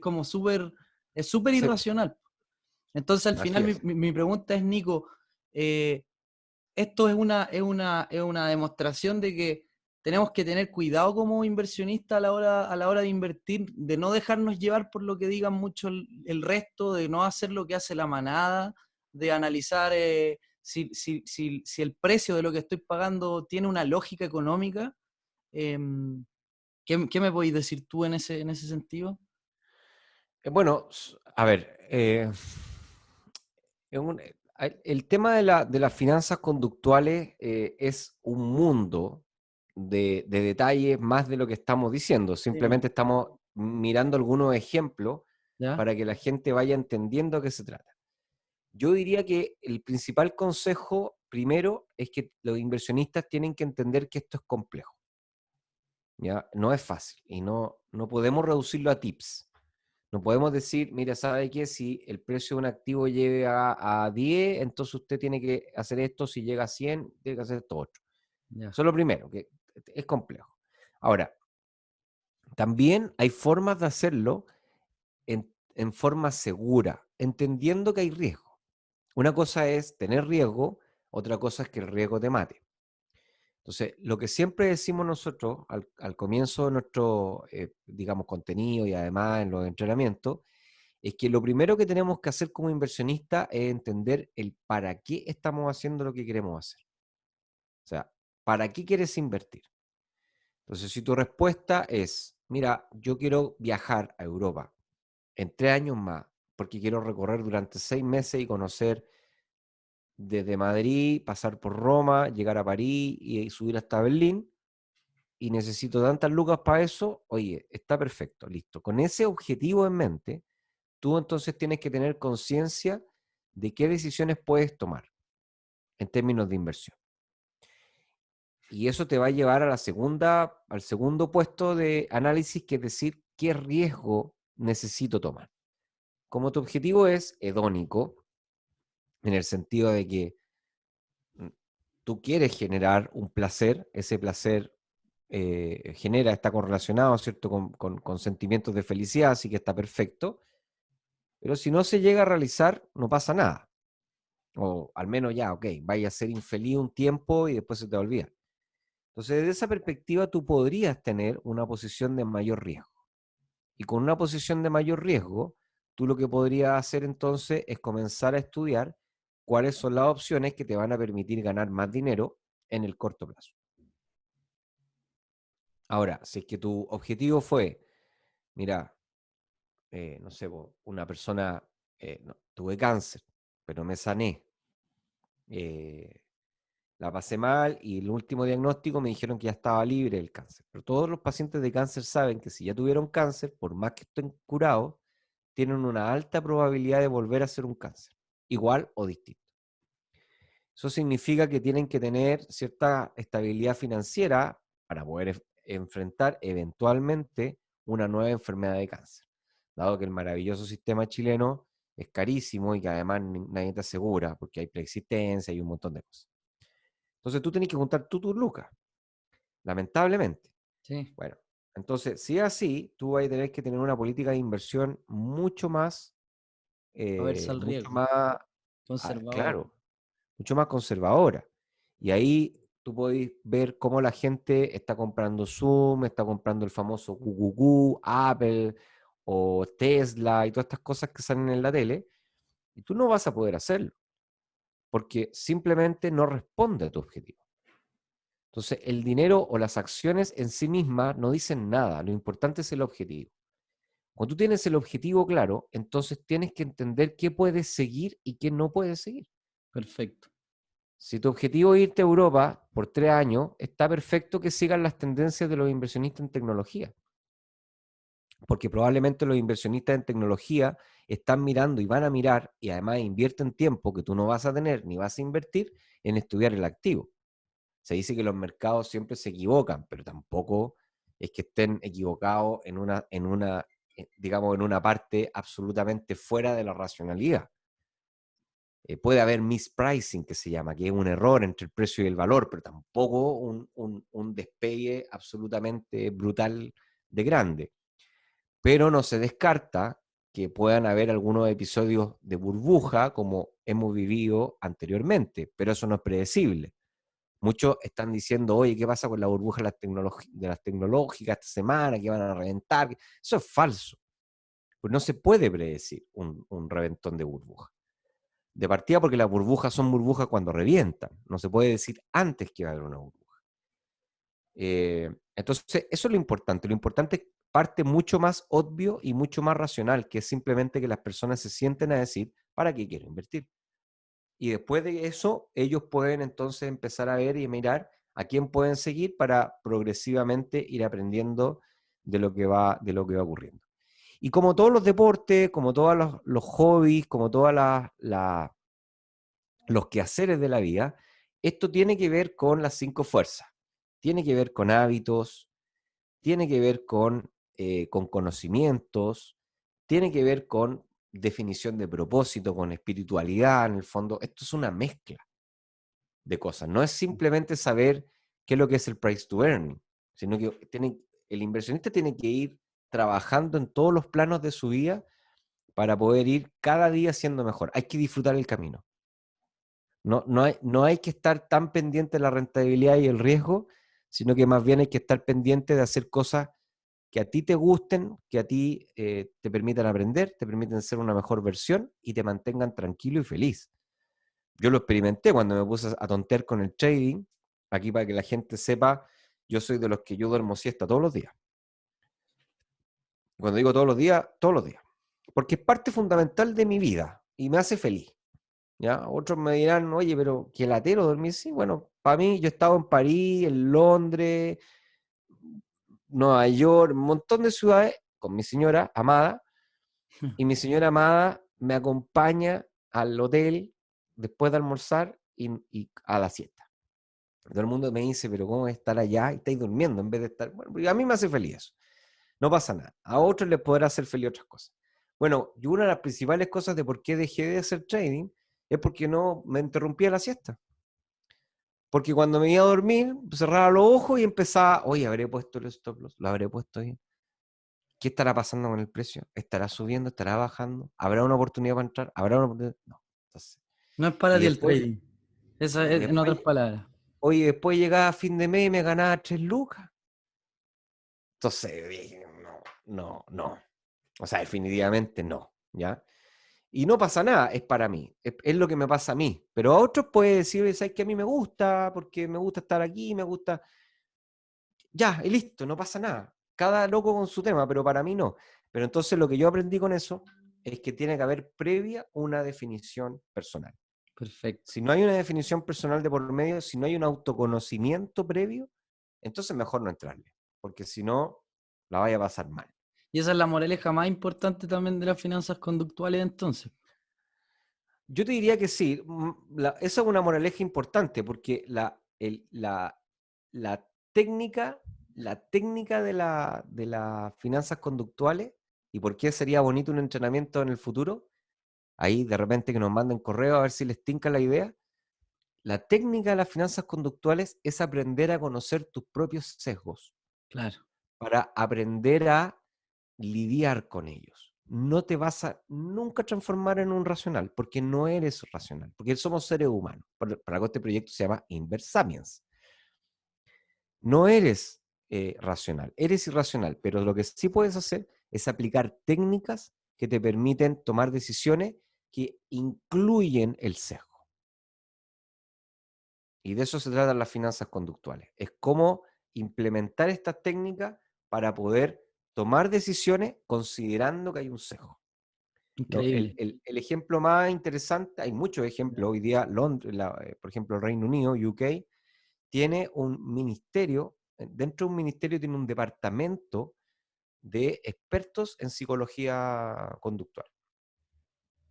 súper Sí, irracional. Entonces, al así final, es. mi pregunta es, Nico, eh, esto es una demostración de que tenemos que tener cuidado como inversionistas a la hora de invertir, de no dejarnos llevar por lo que digan mucho el resto, de no hacer lo que hace la manada, de analizar si el precio de lo que estoy pagando tiene una lógica económica. Em, ¿Qué me podéis decir tú en ese sentido? Bueno, a ver, el tema de las finanzas conductuales es un mundo de detalles más de lo que estamos diciendo. Sí, po. Simplemente estamos mirando algunos ejemplos ¿Ya? para que la gente vaya entendiendo a qué se trata. Yo diría que el principal consejo, primero, es que los inversionistas tienen que entender que esto es complejo. ¿Ya? No es fácil y no podemos reducirlo a tips. No podemos decir, mira, ¿sabe qué? Si el precio de un activo llega a 10, entonces usted tiene que hacer esto, si llega a 100, tiene que hacer esto otro. Ya. Eso es lo primero, que es complejo. Ahora, también hay formas de hacerlo en forma segura, entendiendo que hay riesgo. Una cosa es tener riesgo, otra cosa es que el riesgo te mate. Entonces, lo que siempre decimos nosotros al comienzo de nuestro, digamos, contenido y además en los entrenamientos, es que lo primero que tenemos que hacer como inversionista es entender el para qué estamos haciendo lo que queremos hacer. O sea, ¿para qué quieres invertir? Entonces, si tu respuesta es, mira, yo quiero viajar a Europa en 3 años más, porque quiero recorrer durante 6 meses y conocer desde Madrid, pasar por Roma, llegar a París y subir hasta Berlín, y necesito tantas lucas para eso, oye, está perfecto, listo. Con ese objetivo en mente, tú entonces tienes que tener conciencia de qué decisiones puedes tomar en términos de inversión. Y eso te va a llevar a al segundo puesto de análisis, que es decir, qué riesgo necesito tomar. Como tu objetivo es hedónico, en el sentido de que tú quieres generar un placer, ese placer está correlacionado, ¿cierto?, con sentimientos de felicidad, así que está perfecto, pero si no se llega a realizar, no pasa nada. O al menos ya, ok, vaya a ser infeliz un tiempo y después se te va a olvidar. Entonces, desde esa perspectiva, tú podrías tener una posición de mayor riesgo. Y con una posición de mayor riesgo, tú lo que podrías hacer entonces es comenzar a estudiar cuáles son las opciones que te van a permitir ganar más dinero en el corto plazo. Ahora, si es que tu objetivo fue, mira, no sé, una persona, no, tuve cáncer, pero me sané, eh, la pasé mal y el último diagnóstico me dijeron que ya estaba libre del cáncer. Pero todos los pacientes de cáncer saben que si ya tuvieron cáncer, por más que estén curados, tienen una alta probabilidad de volver a ser un cáncer, igual o distinto. Eso significa que tienen que tener cierta estabilidad financiera para poder enfrentar eventualmente una nueva enfermedad de cáncer, dado que el maravilloso sistema chileno es carísimo y que además nadie te asegura, porque hay preexistencia y un montón de cosas. Entonces tú tienes que juntar tus lucas, lamentablemente. Sí. Bueno, entonces, si es así, tú vas a tener que tener una política de inversión A verse al mucho riesgo. más, Conservadora. claro, mucho más conservadora. Y ahí tú podés ver cómo la gente está comprando Zoom, está comprando el famoso QQQ, Apple o Tesla y todas estas cosas que salen en la tele, y tú no vas a poder hacerlo, porque simplemente no responde a tu objetivo. Entonces, el dinero o las acciones en sí mismas no dicen nada, lo importante es el objetivo. Cuando tú tienes el objetivo claro, entonces tienes que entender qué puedes seguir y qué no puedes seguir. Perfecto. Si tu objetivo es irte a Europa por 3 años, está perfecto que sigan las tendencias de los inversionistas en tecnología, porque probablemente los inversionistas en tecnología están mirando y van a mirar, y además invierten tiempo que tú no vas a tener ni vas a invertir en estudiar el activo. Se dice que los mercados siempre se equivocan, pero tampoco es que estén equivocados digamos, en una parte absolutamente fuera de la racionalidad. Puede haber mispricing, que se llama, que es un error entre el precio y el valor, pero tampoco un despegue absolutamente brutal de grande. Pero no se descarta que puedan haber algunos episodios de burbuja como hemos vivido anteriormente, pero eso no es predecible. Muchos están diciendo, oye, ¿qué pasa con la burbuja de las tecnológicas esta semana, que van a reventar? Eso es falso. Pues no se puede predecir un reventón de burbuja. De partida porque las burbujas son burbujas cuando revientan. No se puede decir antes que va a haber una burbuja. Entonces, eso es lo importante. Lo importante es parte mucho más obvio y mucho más racional, que es simplemente que las personas se sienten a decir, ¿para qué quiero invertir? Y después de eso, ellos pueden entonces empezar a ver y mirar a quién pueden seguir para progresivamente ir aprendiendo de lo que va ocurriendo. Y como todos los deportes, como todos los hobbies, como todos los quehaceres de la vida, esto tiene que ver con las 5 fuerzas. Tiene que ver con hábitos, tiene que ver con conocimientos, tiene que ver con definición de propósito, con espiritualidad, en el fondo. Esto es una mezcla de cosas. No es simplemente saber qué es lo que es el price to earn, sino que el inversionista tiene que ir trabajando en todos los planos de su vida para poder ir cada día siendo mejor. Hay que disfrutar el camino. No hay que estar tan pendiente de la rentabilidad y el riesgo, sino que más bien hay que estar pendiente de hacer cosas que a ti te gusten, que a ti te permitan aprender, te permiten ser una mejor versión y te mantengan tranquilo y feliz. Yo lo experimenté cuando me puse a tontear con el trading. Aquí para que la gente sepa, yo soy de los que yo duermo siesta todos los días. Cuando digo todos los días. Porque es parte fundamental de mi vida y me hace feliz. ¿Ya? Otros me dirán, oye, pero qué latero dormir. Sí, bueno, para mí yo he estado en París, en Londres, Nueva York, un montón de ciudades con mi señora amada, y mi señora amada me acompaña al hotel después de almorzar y a la siesta. Todo el mundo me dice, pero ¿cómo es estar allá y estáis durmiendo en vez de estar? Bueno, porque a mí me hace feliz eso. No pasa nada. A otros les podrá hacer feliz otras cosas. Bueno, y una de las principales cosas de por qué dejé de hacer trading es porque no me interrumpía la siesta. Porque cuando me iba a dormir, cerraba los ojos y empezaba, oye, habré puesto el stop loss, lo habré puesto bien. ¿Qué estará pasando con el precio? ¿Estará subiendo? ¿Estará bajando? ¿Habrá una oportunidad para entrar? ¿Habrá una oportunidad? No. Entonces, No es para y ti el después, trading. Eso y es, en después, otras palabras. oye, después llegaba a fin de mes y me ganaba 3 lucas. Entonces dije, no. O sea, definitivamente no, ¿ya? Y no pasa nada, es para mí, es lo que me pasa a mí. Pero a otros puede decir, ¿sabes que a mí me gusta? Porque me gusta estar aquí, me gusta... Ya, y listo, no pasa nada. Cada loco con su tema, pero para mí no. Pero entonces lo que yo aprendí con eso es que tiene que haber previa una definición personal. Perfecto. Si no hay una definición personal de por medio, si no hay un autoconocimiento previo, entonces mejor no entrarle, porque si no, la vaya a pasar mal. Y esa es la moraleja más importante también de las finanzas conductuales entonces. Yo te diría que sí, esa es una moraleja importante, porque la técnica, la técnica de las finanzas conductuales, y por qué sería bonito un entrenamiento en el futuro, ahí de repente que nos manden correo a ver si les tinca la idea. La técnica de las finanzas conductuales es aprender a conocer tus propios sesgos Claro. para aprender a lidiar con ellos. No te vas a nunca transformar en un racional, porque no eres racional, porque somos seres humanos. Para algo este proyecto se llama Inversapiens. No eres racional, eres irracional, pero lo que sí puedes hacer es aplicar técnicas que te permiten tomar decisiones que incluyen el sesgo. Y de eso se tratan las finanzas conductuales. Es cómo implementar estas técnicas para poder tomar decisiones considerando que hay un sesgo. Increíble. El ejemplo más interesante, hay muchos ejemplos, hoy día Londres, por ejemplo el Reino Unido, UK, tiene un ministerio, dentro de un ministerio tiene un departamento de expertos en psicología conductual.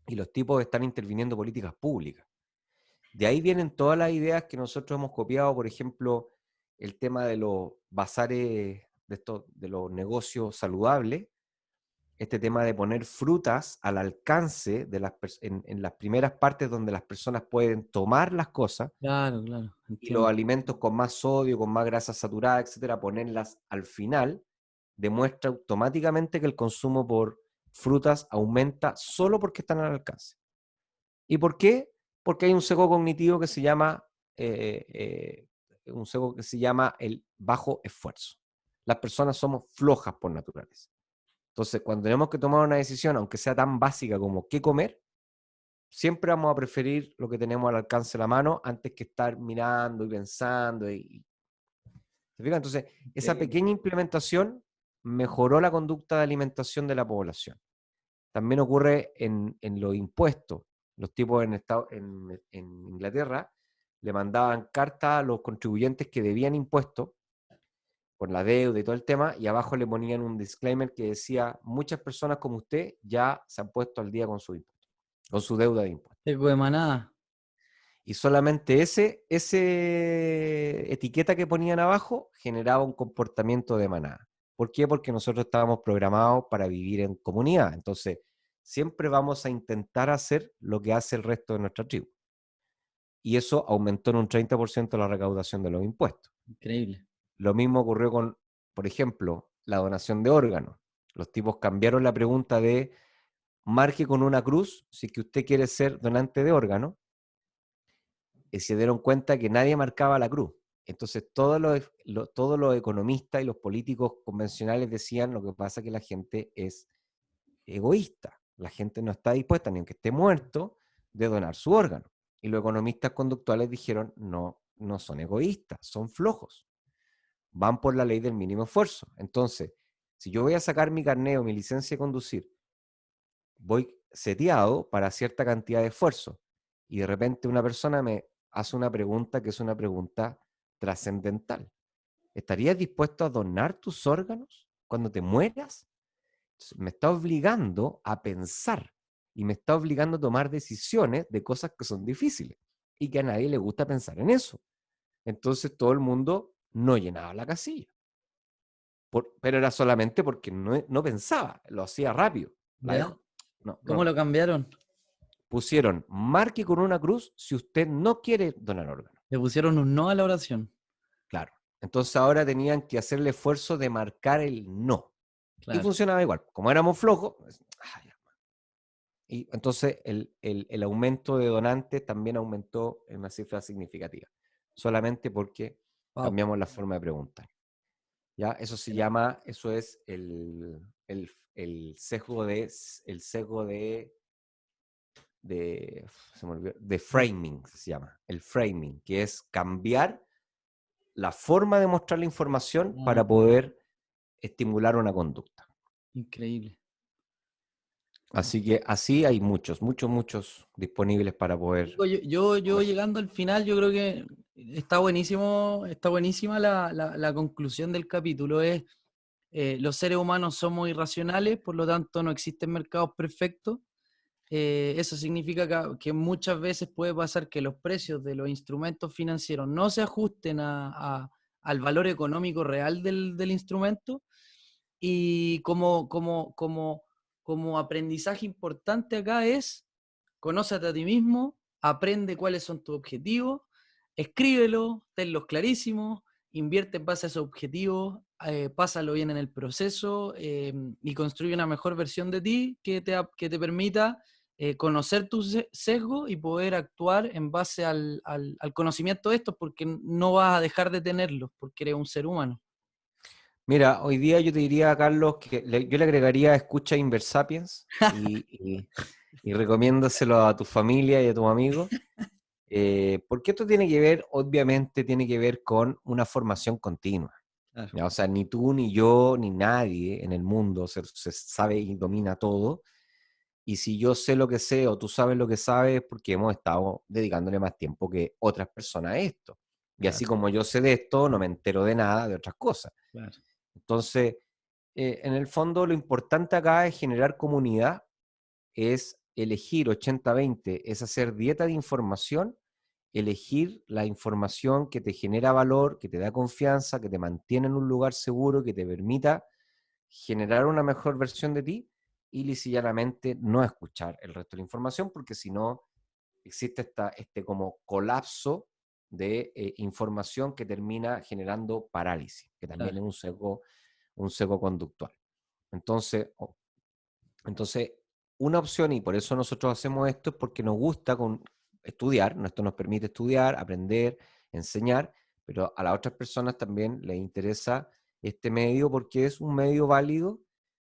Y los tipos están interviniendo políticas públicas. De ahí vienen todas las ideas que nosotros hemos copiado, por ejemplo, el tema de los bazares, de los negocios saludables, este tema de poner frutas al alcance de en las primeras partes donde las personas pueden tomar las cosas, Claro, claro, y los entiendo. alimentos con más sodio, con más grasa saturada, etcétera, ponerlas al final, demuestra automáticamente que el consumo por frutas aumenta solo porque están al alcance. ¿Y por qué? Porque hay un sesgo cognitivo que se llama el bajo esfuerzo. Las personas somos flojas por naturaleza. Entonces, cuando tenemos que tomar una decisión, aunque sea tan básica como qué comer, siempre vamos a preferir lo que tenemos al alcance de la mano antes que estar mirando y pensando. ¿Se fija? Entonces, esa pequeña implementación mejoró la conducta de alimentación de la población. También ocurre en los impuestos. Los tipos en Inglaterra le mandaban cartas a los contribuyentes que debían impuestos por la deuda y todo el tema, y abajo le ponían un disclaimer que decía: muchas personas como usted ya se han puesto al día con su impuesto, con su deuda de impuestos. Seco de manada. Y solamente ese etiqueta que ponían abajo generaba un comportamiento de manada. ¿Por qué? Porque nosotros estábamos programados para vivir en comunidad. Entonces, siempre vamos a intentar hacer lo que hace el resto de nuestra tribu. Y eso aumentó en un 30% la recaudación de los impuestos. Increíble. Lo mismo ocurrió con, por ejemplo, la donación de órganos. Los tipos cambiaron la pregunta de marque con una cruz si que usted quiere ser donante de órganos, y se dieron cuenta que nadie marcaba la cruz. Entonces todos los economistas y los políticos convencionales decían: lo que pasa es que la gente es egoísta, la gente no está dispuesta, ni aunque esté muerto, de donar su órgano. Y los economistas conductuales dijeron: no, no son egoístas, son flojos, van por la ley del mínimo esfuerzo. Entonces, si yo voy a sacar mi carnet o mi licencia de conducir, voy seteado para cierta cantidad de esfuerzo, y de repente una persona me hace una pregunta que es una pregunta trascendental: ¿estarías dispuesto a donar tus órganos cuando te mueras? Entonces, me está obligando a pensar y me está obligando a tomar decisiones de cosas que son difíciles y que a nadie le gusta pensar en eso. Entonces todo el mundo no llenaba la casilla. Pero era solamente porque no pensaba, lo hacía rápido. ¿Ya? No, ¿Cómo lo cambiaron? pusieron: marque con una cruz si usted no quiere donar órganos. Le pusieron un no a la oración. Claro. Entonces ahora tenían que hacer el esfuerzo de marcar el no. Y Claro. funcionaba igual. Como éramos flojos, y entonces el aumento de donantes también aumentó en una cifra significativa. Solamente porque Wow. cambiamos la forma de preguntar. ¿Ya? Eso se llama, eso es el sesgo se me olvidó, de framing, se llama. El framing, que es cambiar la forma de mostrar la información Ah, para poder estimular una conducta. increíble. Así que así hay muchos disponibles para poder. Nico, yo llegando al final, yo creo que está buenísima la conclusión del capítulo. Es los seres humanos somos irracionales, por lo tanto no existen mercados perfectos. Eso significa que muchas veces puede pasar que los precios de los instrumentos financieros no se ajusten al valor económico real del instrumento. Y como aprendizaje importante acá es: conócete a ti mismo, aprende cuáles son tus objetivos, escríbelo, tenlos clarísimos, invierte en base a esos objetivos, pásalo bien en el proceso, y construye una mejor versión de ti que te permita conocer tus sesgos y poder actuar en base al conocimiento de estos, porque no vas a dejar de tenerlos, porque eres un ser humano. Mira, hoy día yo te diría, Carlos, que yo le agregaría escucha Inversapiens y recomiéndaselo a tu familia y a tus amigos, porque esto tiene que ver, obviamente, tiene que ver con una formación continua. Claro. ¿Ya? O sea, ni tú, ni yo, ni nadie en el mundo se sabe y domina todo. Y si yo sé lo que sé o tú sabes lo que sabes, porque hemos estado dedicándole más tiempo que otras personas a esto. Y Claro, así como yo sé de esto, no me entero de nada de otras cosas. claro. Entonces, en el fondo, lo importante acá es generar comunidad, es elegir 80-20, es hacer dieta de información, elegir la información que te genera valor, que te da confianza, que te mantiene en un lugar seguro, que te permita generar una mejor versión de ti, y lisa y llanamente no escuchar el resto de la información, porque si no existe este como colapso de información que termina generando parálisis, que también Claro. es un sesgo conductual. Entonces, una opción, y por eso nosotros hacemos esto, es porque nos gusta estudiar, esto nos permite estudiar, aprender, enseñar, pero a las otras personas también les interesa este medio porque es un medio válido,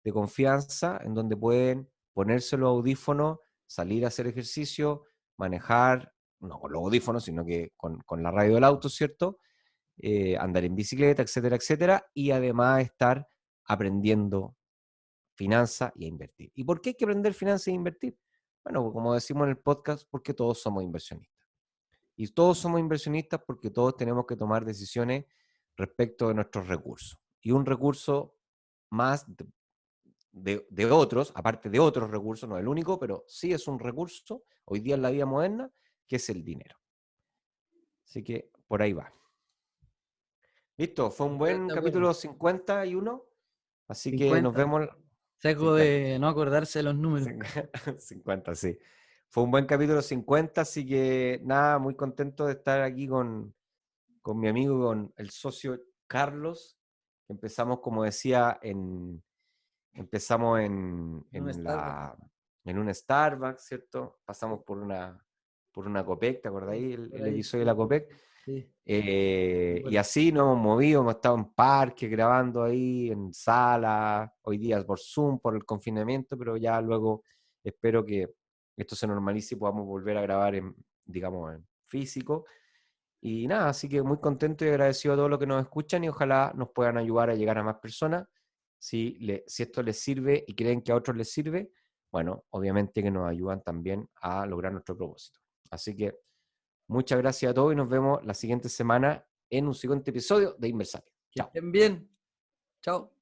de confianza, en donde pueden ponerse los audífonos, salir a hacer ejercicio, manejar, no con los audífonos, sino que con la radio del auto, ¿cierto? Andar en bicicleta, etcétera, etcétera, y además estar aprendiendo finanzas y a invertir. ¿Y por qué hay que aprender finanzas e invertir? Bueno, como decimos en el podcast, porque todos somos inversionistas. Y todos somos inversionistas porque todos tenemos que tomar decisiones respecto de nuestros recursos. Y un recurso más de otros, aparte de otros recursos, no es el único, pero sí es un recurso hoy día en la vida moderna, que es el dinero. Así que por ahí va. Listo, fue un buen De acuerdo. capítulo 51, así que nos 50. vemos. Sesgo 50. de no acordarse de los números. 50, sí. Fue un buen capítulo 50, así que nada, muy contento de estar aquí con mi amigo, con el socio Carlos. Empezamos, como decía, empezamos En un Starbucks. en un Starbucks, ¿cierto? Pasamos por una Copec, ¿te Sí, acordáis por el ahí, episodio de sí. la Copec? Sí, me Y acuerdo. así nos hemos movido, hemos estado en parques, grabando ahí, en sala, hoy día por Zoom, por el confinamiento, pero ya luego espero que esto se normalice y podamos volver a grabar digamos, en físico. Y nada, así que muy contento y agradecido a todos los que nos escuchan y ojalá nos puedan ayudar a llegar a más personas. Si esto les sirve y creen que a otros les sirve, bueno, obviamente que nos ayudan también a lograr nuestro propósito. Así que muchas gracias a todos y nos vemos la siguiente semana en un siguiente episodio de Inversarios. Que Chao. estén bien. Chao.